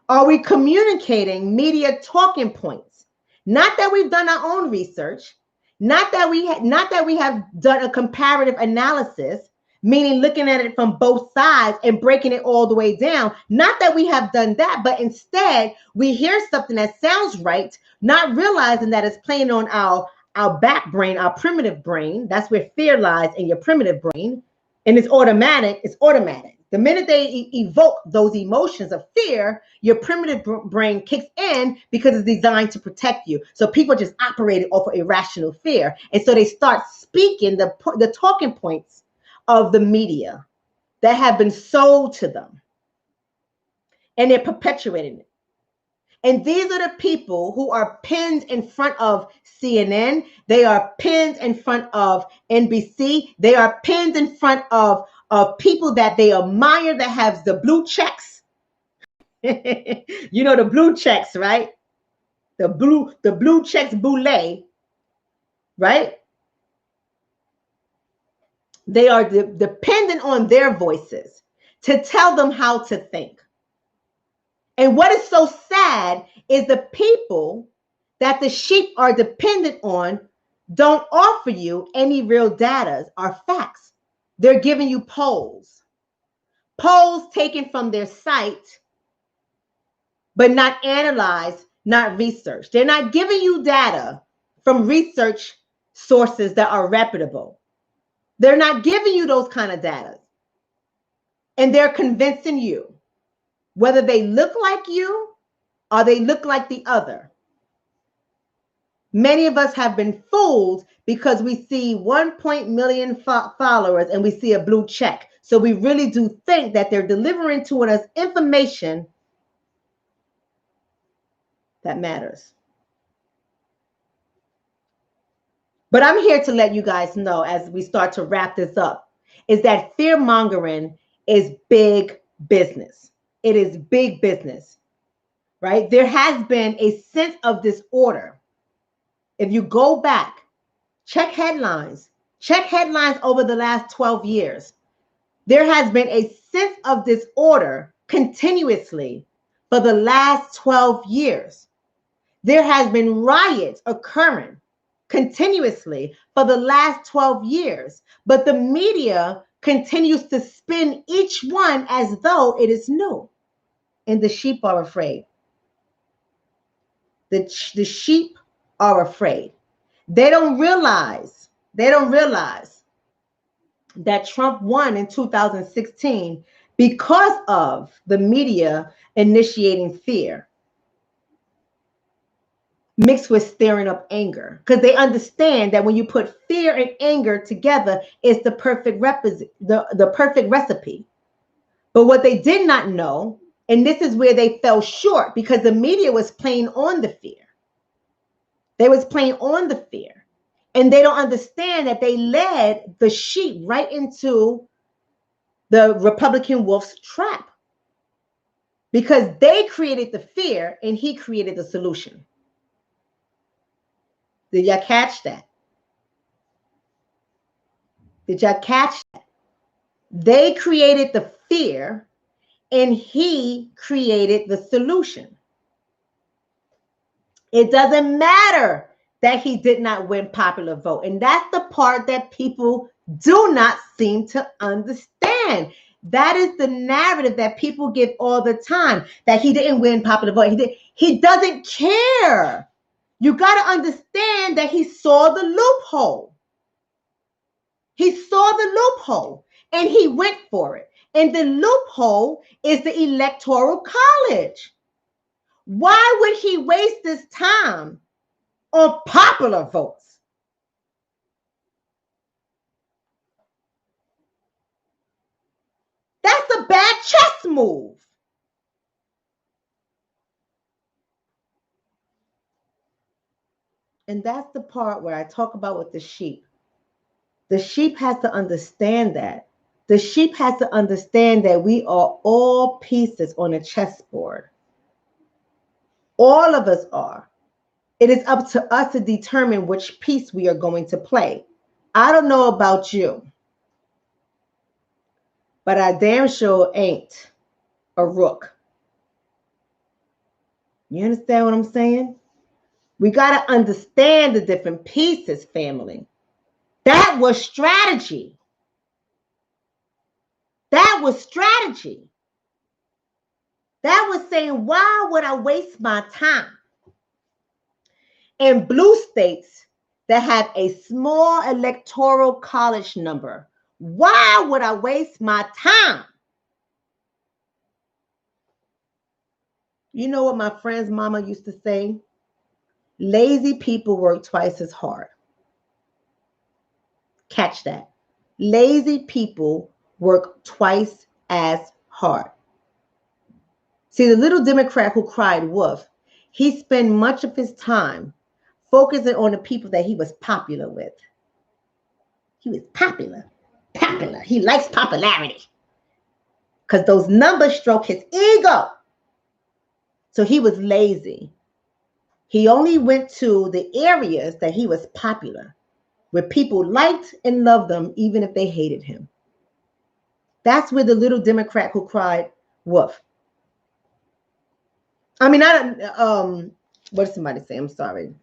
Are we communicating media talking points? Not that we've done our own research, not that we have done a comparative analysis, meaning looking at it from both sides and breaking it all the way down. Not that we have done that, but instead we hear something that sounds right, not realizing that it's playing on our back brain, our primitive brain. That's where fear lies, in your primitive brain. And it's automatic. The minute they evoke those emotions of fear, your primitive brain kicks in because it's designed to protect you. So people just operate off of irrational fear. And so they start speaking the talking points of the media that have been sold to them. And they're perpetuating it. And these are the people who are pinned in front of CNN. They are pinned in front of NBC. They are pinned in front of people that they admire that have the blue checks. You know the blue checks, right? The blue checks boule, right? They are dependent on their voices to tell them how to think. And what is so sad is the people that the sheep are dependent on don't offer you any real data or facts. They're giving you polls taken from their site, but not analyzed, not researched. They're not giving you data from research sources that are reputable. They're not giving you those kind of data. And they're convincing you, whether they look like you or they look like the other. Many of us have been fooled because we see 1 million followers and we see a blue check. So we really do think that they're delivering to us information that matters. But I'm here to let you guys know, as we start to wrap this up, is that fear mongering is big business. It is big business, right? There has been a sense of disorder. If you go back, check headlines over the last 12 years. There has been a sense of disorder continuously for the last 12 years. There has been riots occurring continuously for the last 12 years, but the media continues to spin each one as though it is new. And the sheep are afraid. The sheep are afraid. They don't realize that Trump won in 2016 because of the media initiating fear mixed with stirring up anger, because they understand that when you put fear and anger together, it's the perfect the perfect recipe. But what they did not know, and this is where they fell short, because the media was playing on the fear. They was playing on the fear, and they don't understand that they led the sheep right into the Republican wolf's trap, because they created the fear and he created the solution. Did y'all catch that? Did y'all catch that? They created the fear and he created the solution. It doesn't matter that he did not win popular vote. And that's the part that people do not seem to understand. That is the narrative that people give all the time, that he didn't win popular vote. He doesn't care. You got to understand that he saw the loophole. He saw the loophole and he went for it. And the loophole is the Electoral College. Why would he waste his time on popular votes? That's a bad chess move. And that's the part where I talk about with the sheep. The sheep has to understand that. The sheep has to understand that we are all pieces on a chessboard. All of us are. It is up to us to determine which piece we are going to play. I don't know about you, but I damn sure ain't a rook. You understand what I'm saying? We got to understand the different pieces, family. That was strategy. That was strategy. That was saying, why would I waste my time? In blue states that have a small electoral college number, why would I waste my time? You know what my friend's mama used to say? Lazy people work twice as hard. Catch that. Lazy people work twice as hard. See, the little Democrat who cried wolf, he spent much of his time focusing on the people that he was popular with. He was popular. He likes popularity because those numbers stroke his ego. So he was lazy. He only went to the areas that he was popular, where people liked and loved him, even if they hated him. That's where the little Democrat who cried wolf. I mean, what did somebody say? I'm sorry.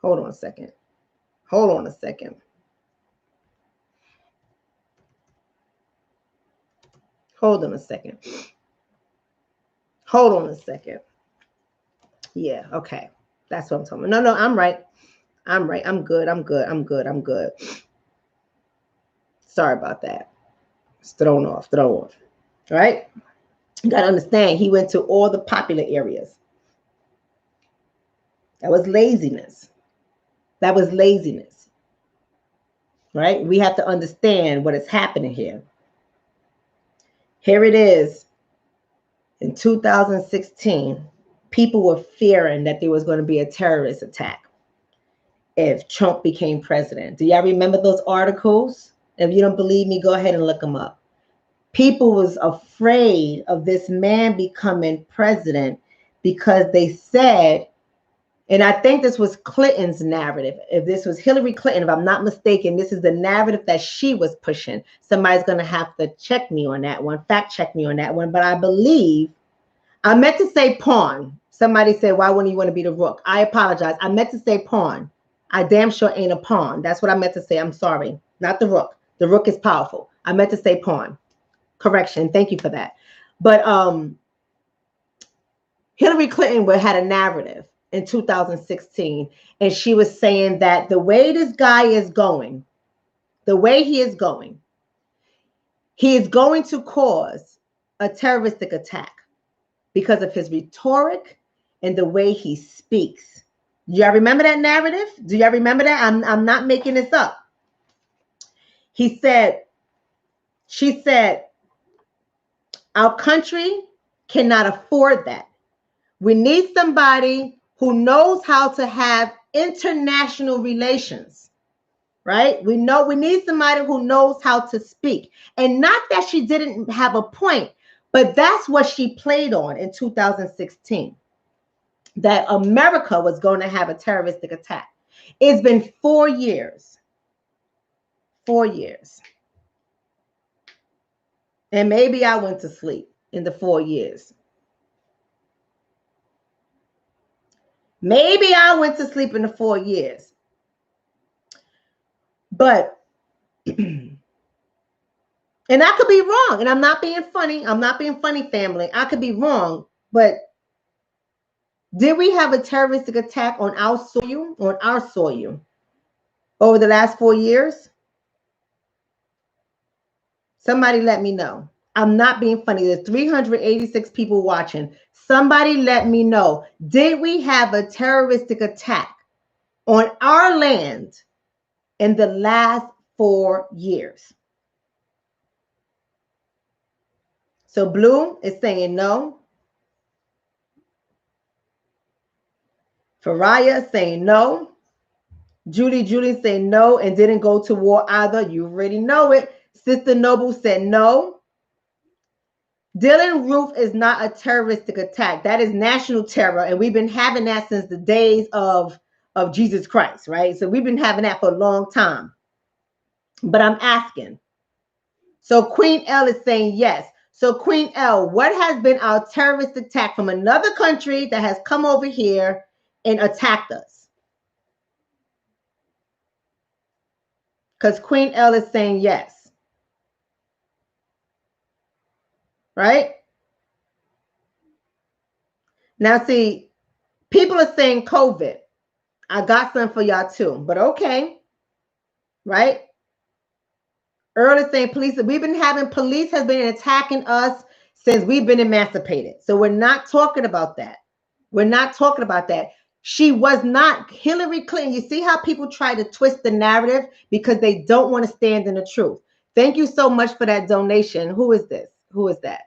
Hold on a second. Yeah, okay. That's what I'm talking about. No, I'm right. I'm good. Sorry about that. It's thrown off. Right? You got to understand, he went to all the popular areas. That was laziness. That was laziness, right? We have to understand what is happening here. Here it is. In 2016, people were fearing that there was going to be a terrorist attack if Trump became president. Do y'all remember those articles? If you don't believe me, go ahead and look them up. People was afraid of this man becoming president because they said, and I think this was Clinton's narrative. If this was Hillary Clinton, if I'm not mistaken, this is the narrative that she was pushing. Somebody's going to have to check me on that one, fact check me on that one. But I believe, I meant to say pawn. Somebody said, why wouldn't you want to be the rook? I apologize. I meant to say pawn. I damn sure ain't a pawn. That's what I meant to say. I'm sorry. Not the rook. The rook is powerful. I meant to say pawn. Correction. Thank you for that. But Hillary Clinton had a narrative in 2016, and she was saying that the way this guy is going, the way he is going to cause a terroristic attack because of his rhetoric and the way he speaks. Y'all remember that narrative? Do y'all remember that? I'm not making this up. She said, our country cannot afford that. We need somebody who knows how to have international relations, right? We need somebody who knows how to speak. And not that she didn't have a point, but that's what she played on in 2016, that America was going to have a terroristic attack. It's been 4 years. 4 years. And maybe I went to sleep in the 4 years. Maybe I went to sleep in the 4 years. But, and I could be wrong, and I'm not being funny. I'm not being funny, family. I could be wrong, but did we have a terroristic attack on our soil? On our soil over the last 4 years? Somebody let me know. I'm not being funny. There's 386 people watching. Somebody let me know. Did we have a terroristic attack on our land in the last 4 years? So Blue is saying no. Faraya saying no. Julie saying no and didn't go to war either. You already know it. Sister Noble said no. Dylan Roof is not a terroristic attack. That is national terror. And we've been having that since the days of Jesus Christ, right? So we've been having that for a long time. But I'm asking. So Queen L is saying yes. So Queen L, what has been our terrorist attack from another country that has come over here and attacked us? Because Queen L is saying yes. Right? Now, see, people are saying COVID. I got some for y'all too, but okay. Right? Earl is saying police has been attacking us since we've been emancipated. So we're not talking about that. We're not talking about that. She was not Hillary Clinton. You see how people try to twist the narrative because they don't want to stand in the truth. Thank you so much for that donation. Who is this? Who is that?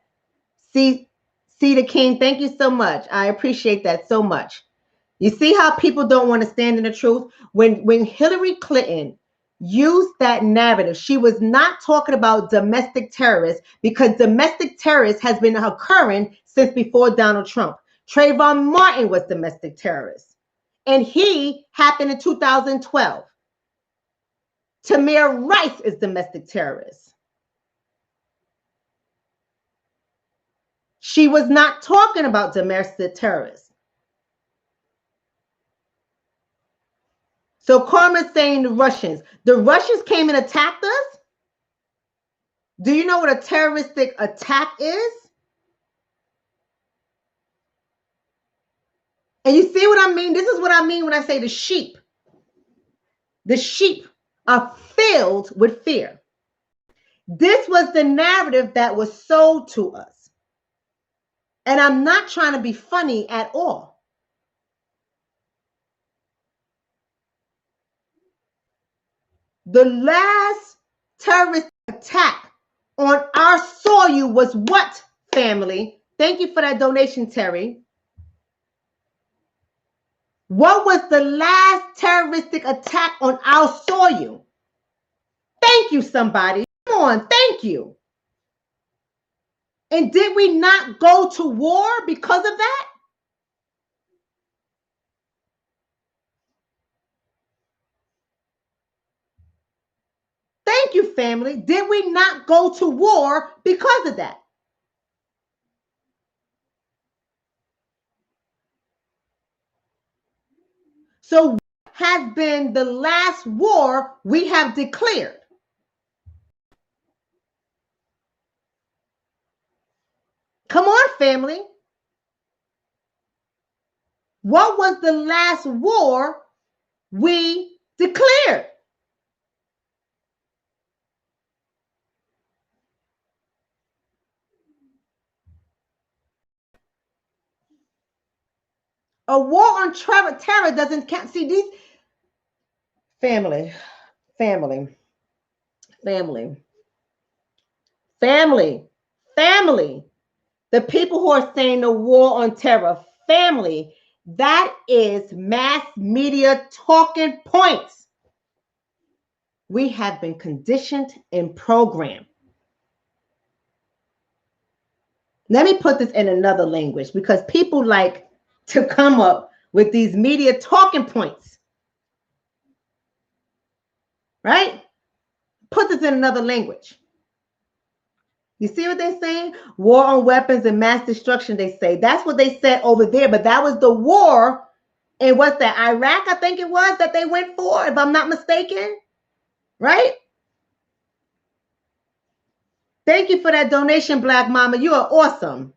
See the King. Thank you so much. I appreciate that so much. You see how people don't want to stand in the truth? When Hillary Clinton used that narrative, she was not talking about domestic terrorists because domestic terrorists has been occurring since before Donald Trump. Trayvon Martin was domestic terrorist, and he happened in 2012. Tamir Rice is domestic terrorist. She was not talking about domestic terrorists. So Karma's saying the Russians came and attacked us. Do you know what a terroristic attack is? And you see what I mean? This is what I mean when I say the sheep. The sheep are filled with fear. This was the narrative that was sold to us. And I'm not trying to be funny at all. The last terrorist attack on our soil was what, family? Thank you for that donation, Terry. What was the last terroristic attack on our soil? Thank you, somebody. Come on, thank you. And did we not go to war because of that? Thank you, family. Did we not go to war because of that? So what has been the last war we have declared? Come on, family. What was the last war we declared? A war on terror doesn't count. See, these family. The people who are saying the war on terror, family, that is mass media talking points. We have been conditioned and programmed. Let me put this in another language because people like to come up with these media talking points. Right? Put this in another language. You see what they're saying? War on weapons and mass destruction, they say. That's what they said over there, but that was the war in what's that, Iraq, I think it was, that they went for, if I'm not mistaken. Right? Thank you for that donation, Black Mama. You are awesome.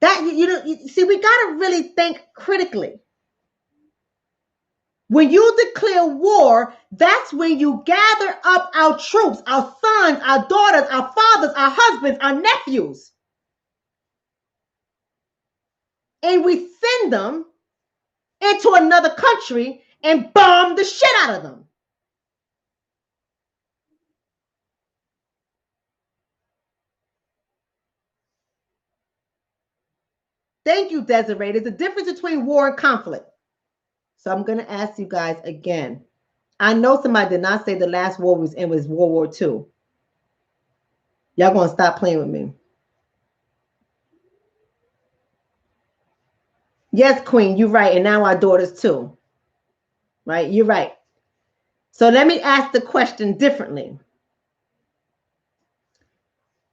That see, we got to really think critically. When you declare war, that's when you gather up our troops, our sons, our daughters, our fathers, our husbands, our nephews, and we send them into another country and bomb the shit out of them. Thank you, Desiree. There's a difference between war and conflict. So I'm going to ask you guys again. I know somebody did not say the last war was World War II. Y'all going to stop playing with me. Yes, Queen, you're right. And now our daughters too. Right? You're right. So let me ask the question differently.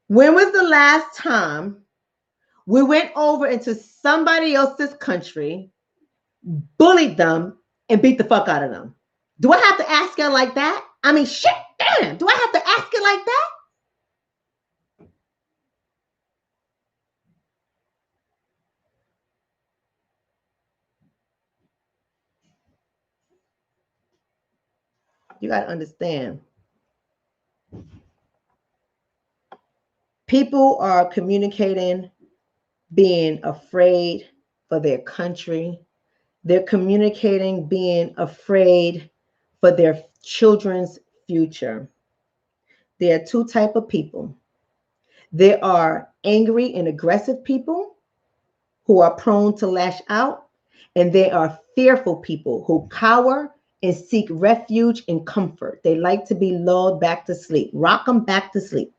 When was the last time we went over into somebody else's country, bullied them, and beat the fuck out of them? Do I have to ask it like that? I mean, shit, damn. Do I have to ask it like that? You got to understand. People are communicating being afraid for their country. They're communicating being afraid for their children's future. There are two types of people. There are angry and aggressive people who are prone to lash out, and there are fearful people who cower and seek refuge and comfort. They like to be lulled back to sleep, rock them back to sleep.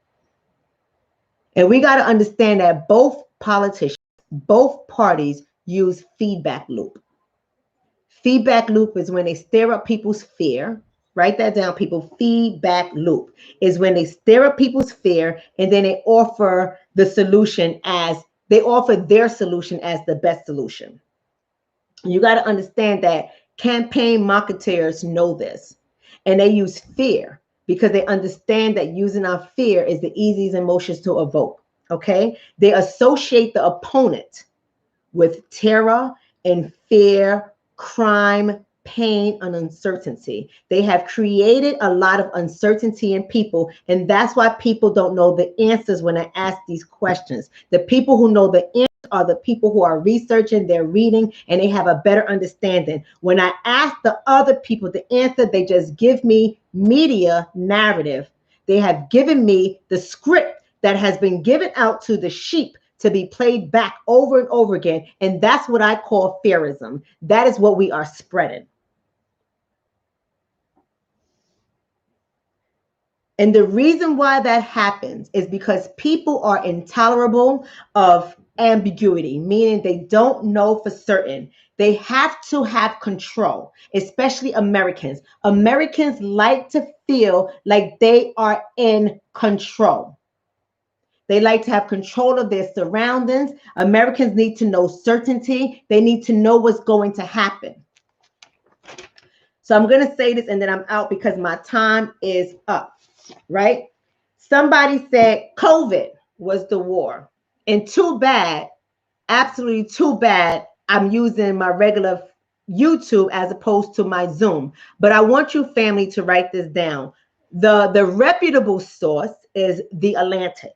And we got to understand that both politicians, both parties use feedback loop. Feedback loop is when they stir up people's fear. Write that down, people. Feedback loop is when they stir up people's fear and then they offer the solution as their solution as the best solution. You got to understand that campaign marketers know this, and they use fear because they understand that using our fear is the easiest emotions to evoke. Okay, they associate the opponent with terror and fear, crime, pain, and uncertainty. They have created a lot of uncertainty in people, and that's why people don't know the answers when I ask these questions. The people who know the answers are the people who are researching, they're reading, and they have a better understanding. When I ask the other people to answer, they just give me media narrative. They have given me the script that has been given out to the sheep to be played back over and over again. And that's what I call fearism. That is what we are spreading. And the reason why that happens is because people are intolerable of ambiguity, meaning they don't know for certain. They have to have control, especially Americans. Americans like to feel like they are in control. They like to have control of their surroundings. Americans need to know certainty. They need to know what's going to happen. So I'm going to say this and then I'm out because my time is up, right? Somebody said COVID was the war. And too bad, absolutely too bad, I'm using my regular YouTube as opposed to my Zoom. But I want you, family, to write this down. The reputable source is The Atlantic.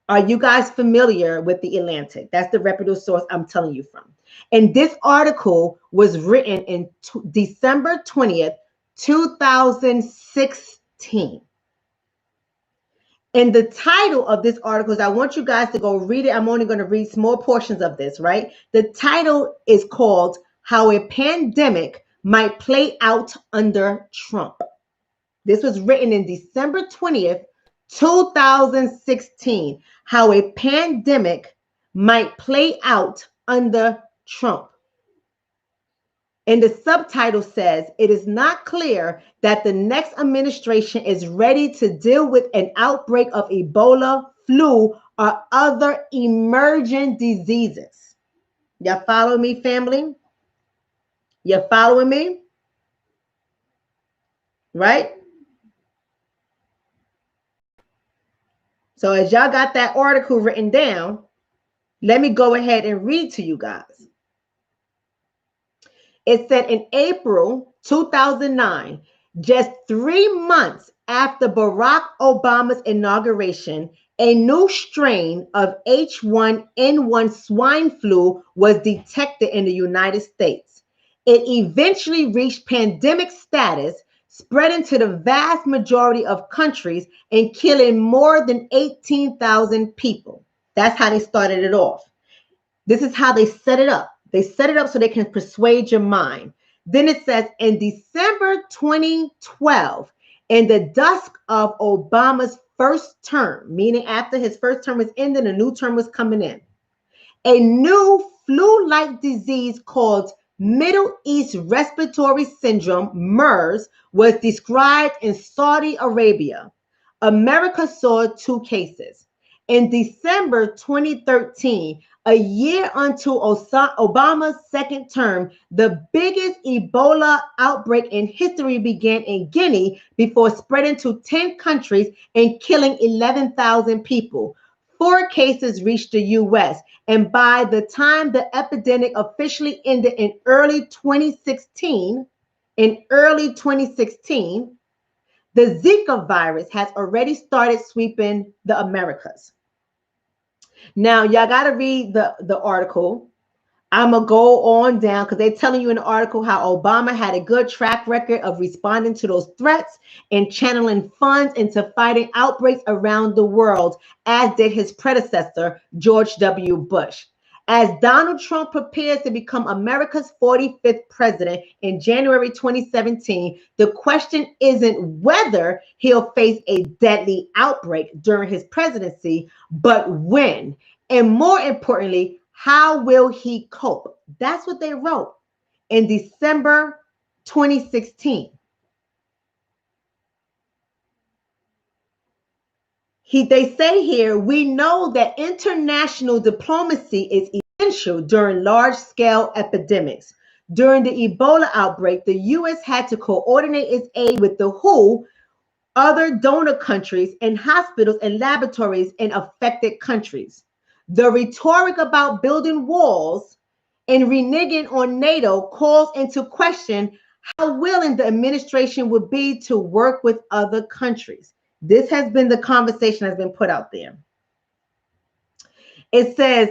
Are you guys familiar with The Atlantic? That's the reputable source I'm telling you from. And this article was written in December 20th, 2016. And the title of this article is, I want you guys to go read it. I'm only going to read small portions of this, right? The title is called How a Pandemic Might Play Out Under Trump. This was written in December 20th, 2016. How a pandemic might play out under Trump. And the subtitle says, it is not clear that the next administration is ready to deal with an outbreak of Ebola, flu, or other emerging diseases. Y'all follow me, family? You following me? Right? So as y'all got that article written down, let me go ahead and read to you guys. It said in April 2009, just 3 months after Barack Obama's inauguration, a new strain of H1N1 swine flu was detected in the United States. It eventually reached pandemic status, spreading to the vast majority of countries and killing more than 18,000 people. That's how they started it off. This is how they set it up. They set it up so they can persuade your mind. Then it says in December 2012, in the dusk of Obama's first term, meaning after his first term was ending, a new term was coming in, a new flu-like disease called Middle East Respiratory Syndrome, MERS, was described in Saudi Arabia. America saw 2 cases. In December 2013, a year into Obama's second term, the biggest Ebola outbreak in history began in Guinea before spreading to 10 countries and killing 11,000 people. 4 cases reached the U.S. And by the time the epidemic officially ended in early 2016, the Zika virus has already started sweeping the Americas. Now, y'all got to read the article. I'm going to go on down because they're telling you in the article how Obama had a good track record of responding to those threats and channeling funds into fighting outbreaks around the world, as did his predecessor, George W. Bush. As Donald Trump prepares to become America's 45th president in January 2017, the question isn't whether he'll face a deadly outbreak during his presidency, but when. And more importantly, how will he cope? That's what they wrote in December 2016. They say here, we know that international diplomacy is essential during large-scale epidemics. During the Ebola outbreak, the U.S. had to coordinate its aid with the WHO, other donor countries, and hospitals and laboratories in affected countries. The rhetoric about building walls and reneging on NATO calls into question how willing the administration would be to work with other countries. This has been the conversation that's been put out there. It says,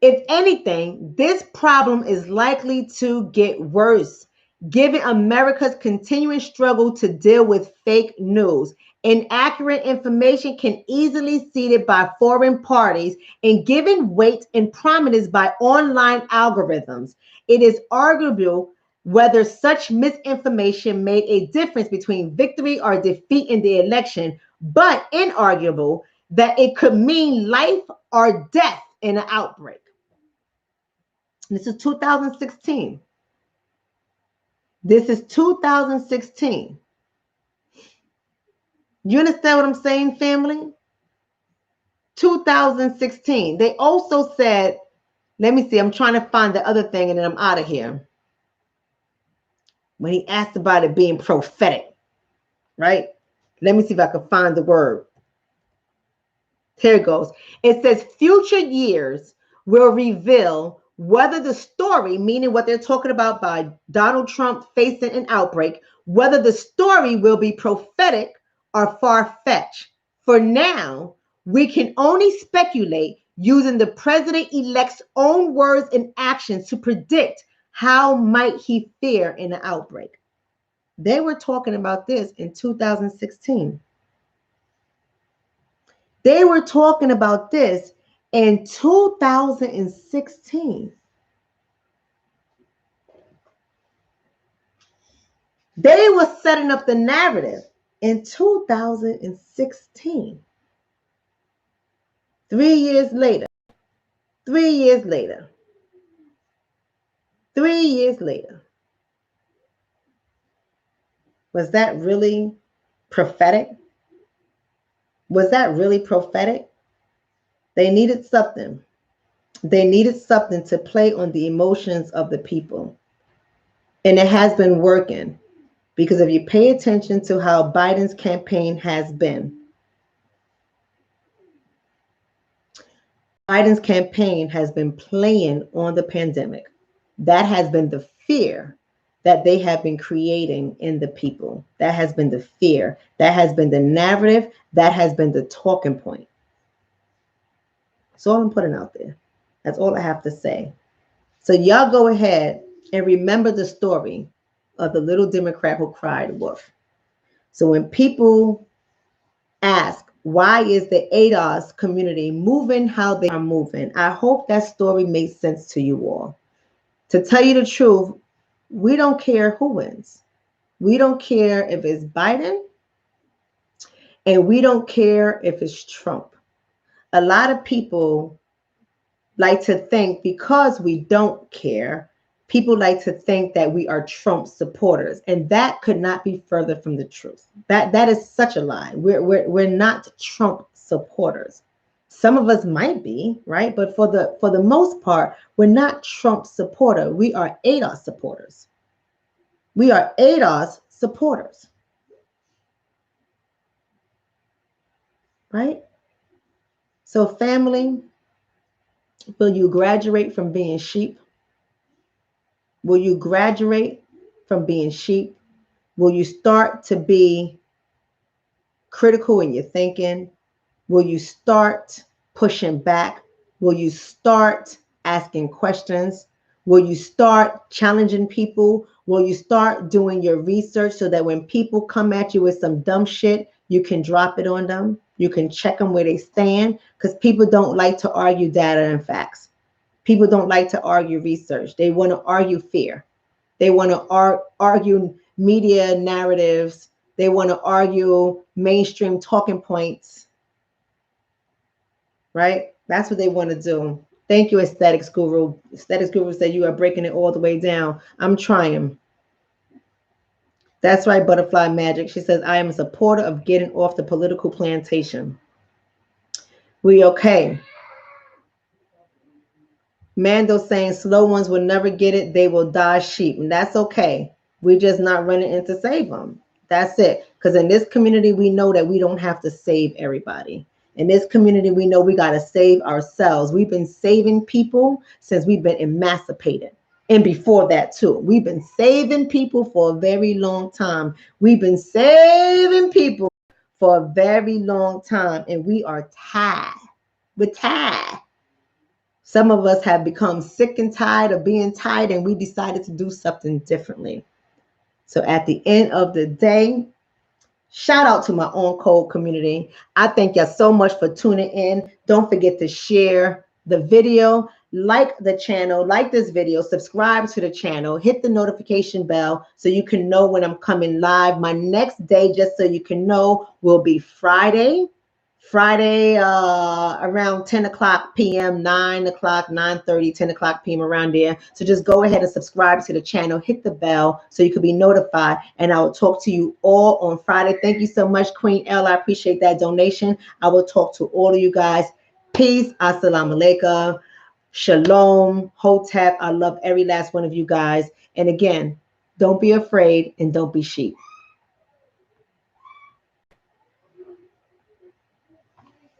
If anything, this problem is likely to get worse, given America's continuing struggle to deal with fake news. Inaccurate information can easily be seeded by foreign parties and given weight and prominence by online algorithms. It is arguable whether such misinformation made a difference between victory or defeat in the election, but inarguable that it could mean life or death in an outbreak. This is 2016. This is 2016. You understand what I'm saying, family? 2016. They also said, let me see, I'm trying to find the other thing and then I'm out of here. When he asked about it being prophetic, right? Let me see if I can find the word. Here it goes. It says future years will reveal whether the story, meaning what they're talking about by Donald Trump facing an outbreak, whether the story will be prophetic or far-fetched. For now, we can only speculate using the president-elect's own words and actions to predict how might he fare in an outbreak. They were talking about this in 2016. They were talking about this in 2016. They were setting up the narrative in 2016. 3 years later. 3 years later. 3 years later. Was that really prophetic? Was that really prophetic? They needed something. They needed something to play on the emotions of the people. And it has been working. Because if you pay attention to how Biden's campaign has been, Biden's campaign has been playing on the pandemic. That has been the fear that they have been creating in the people. That has been the fear. That has been the narrative. That has been the talking point. That's all I'm putting out there. That's all I have to say. So y'all go ahead and remember the story of the little Democrat who cried wolf. So when people ask, why is the ADOS community moving how they are moving? I hope that story makes sense to you all. To tell you the truth, we don't care who wins. We don't care if it's Biden, and we don't care if it's Trump. A lot of people like to think because we don't care, people like to think that we are Trump supporters, and that could not be further from the truth. That is such a lie. We're not Trump supporters. Some of us might be, right? But for the most part, we're not Trump supporter. We are ADOS supporters. We are ADOS supporters, right? So family, will you graduate from being sheep? Will you graduate from being sheep? Will you start to be critical in your thinking? Will you start pushing back? Will you start asking questions? Will you start challenging people? Will you start doing your research so that when people come at you with some dumb shit, you can drop it on them? You can check them where they stand, because people don't like to argue data and facts. People don't like to argue research. They want to argue fear. They want to argue media narratives. They want to argue mainstream talking points, right? That's what they want to do. Thank you, Aesthetics Guru. Aesthetics Guru said you are breaking it all the way down. I'm trying. That's right, Butterfly Magic. She says, I am a supporter of getting off the political plantation. We okay. Mando saying slow ones will never get it. They will die sheep. And that's okay. We're just not running in to save them. That's it. Because in this community, we know that we don't have to save everybody. In this community, we know we got to save ourselves. We've been saving people since we've been emancipated. And before that, too. We've been saving people for a very long time. We've been saving people for a very long time. And we are tired. We're tired. Some of us have become sick and tired of being tired, and we decided to do something differently. So at the end of the day, shout out to my own code community. I thank y'all so much for tuning in. Don't forget to share the video, like the channel, like this video, subscribe to the channel, hit the notification bell so you can know when I'm coming live. My next day, just so you can know, will be Friday around 10 o'clock p.m., 9 o'clock, 9:30, 10 o'clock p.m. around there. So just go ahead and subscribe to the channel, hit the bell so you can be notified, and I will talk to you all on Friday. Thank you so much, Queen L. I appreciate that donation. I will talk to all of you guys. Peace. Assalamu alaikum. Shalom. Hotep. I love every last one of you guys. And again, don't be afraid and don't be sheep.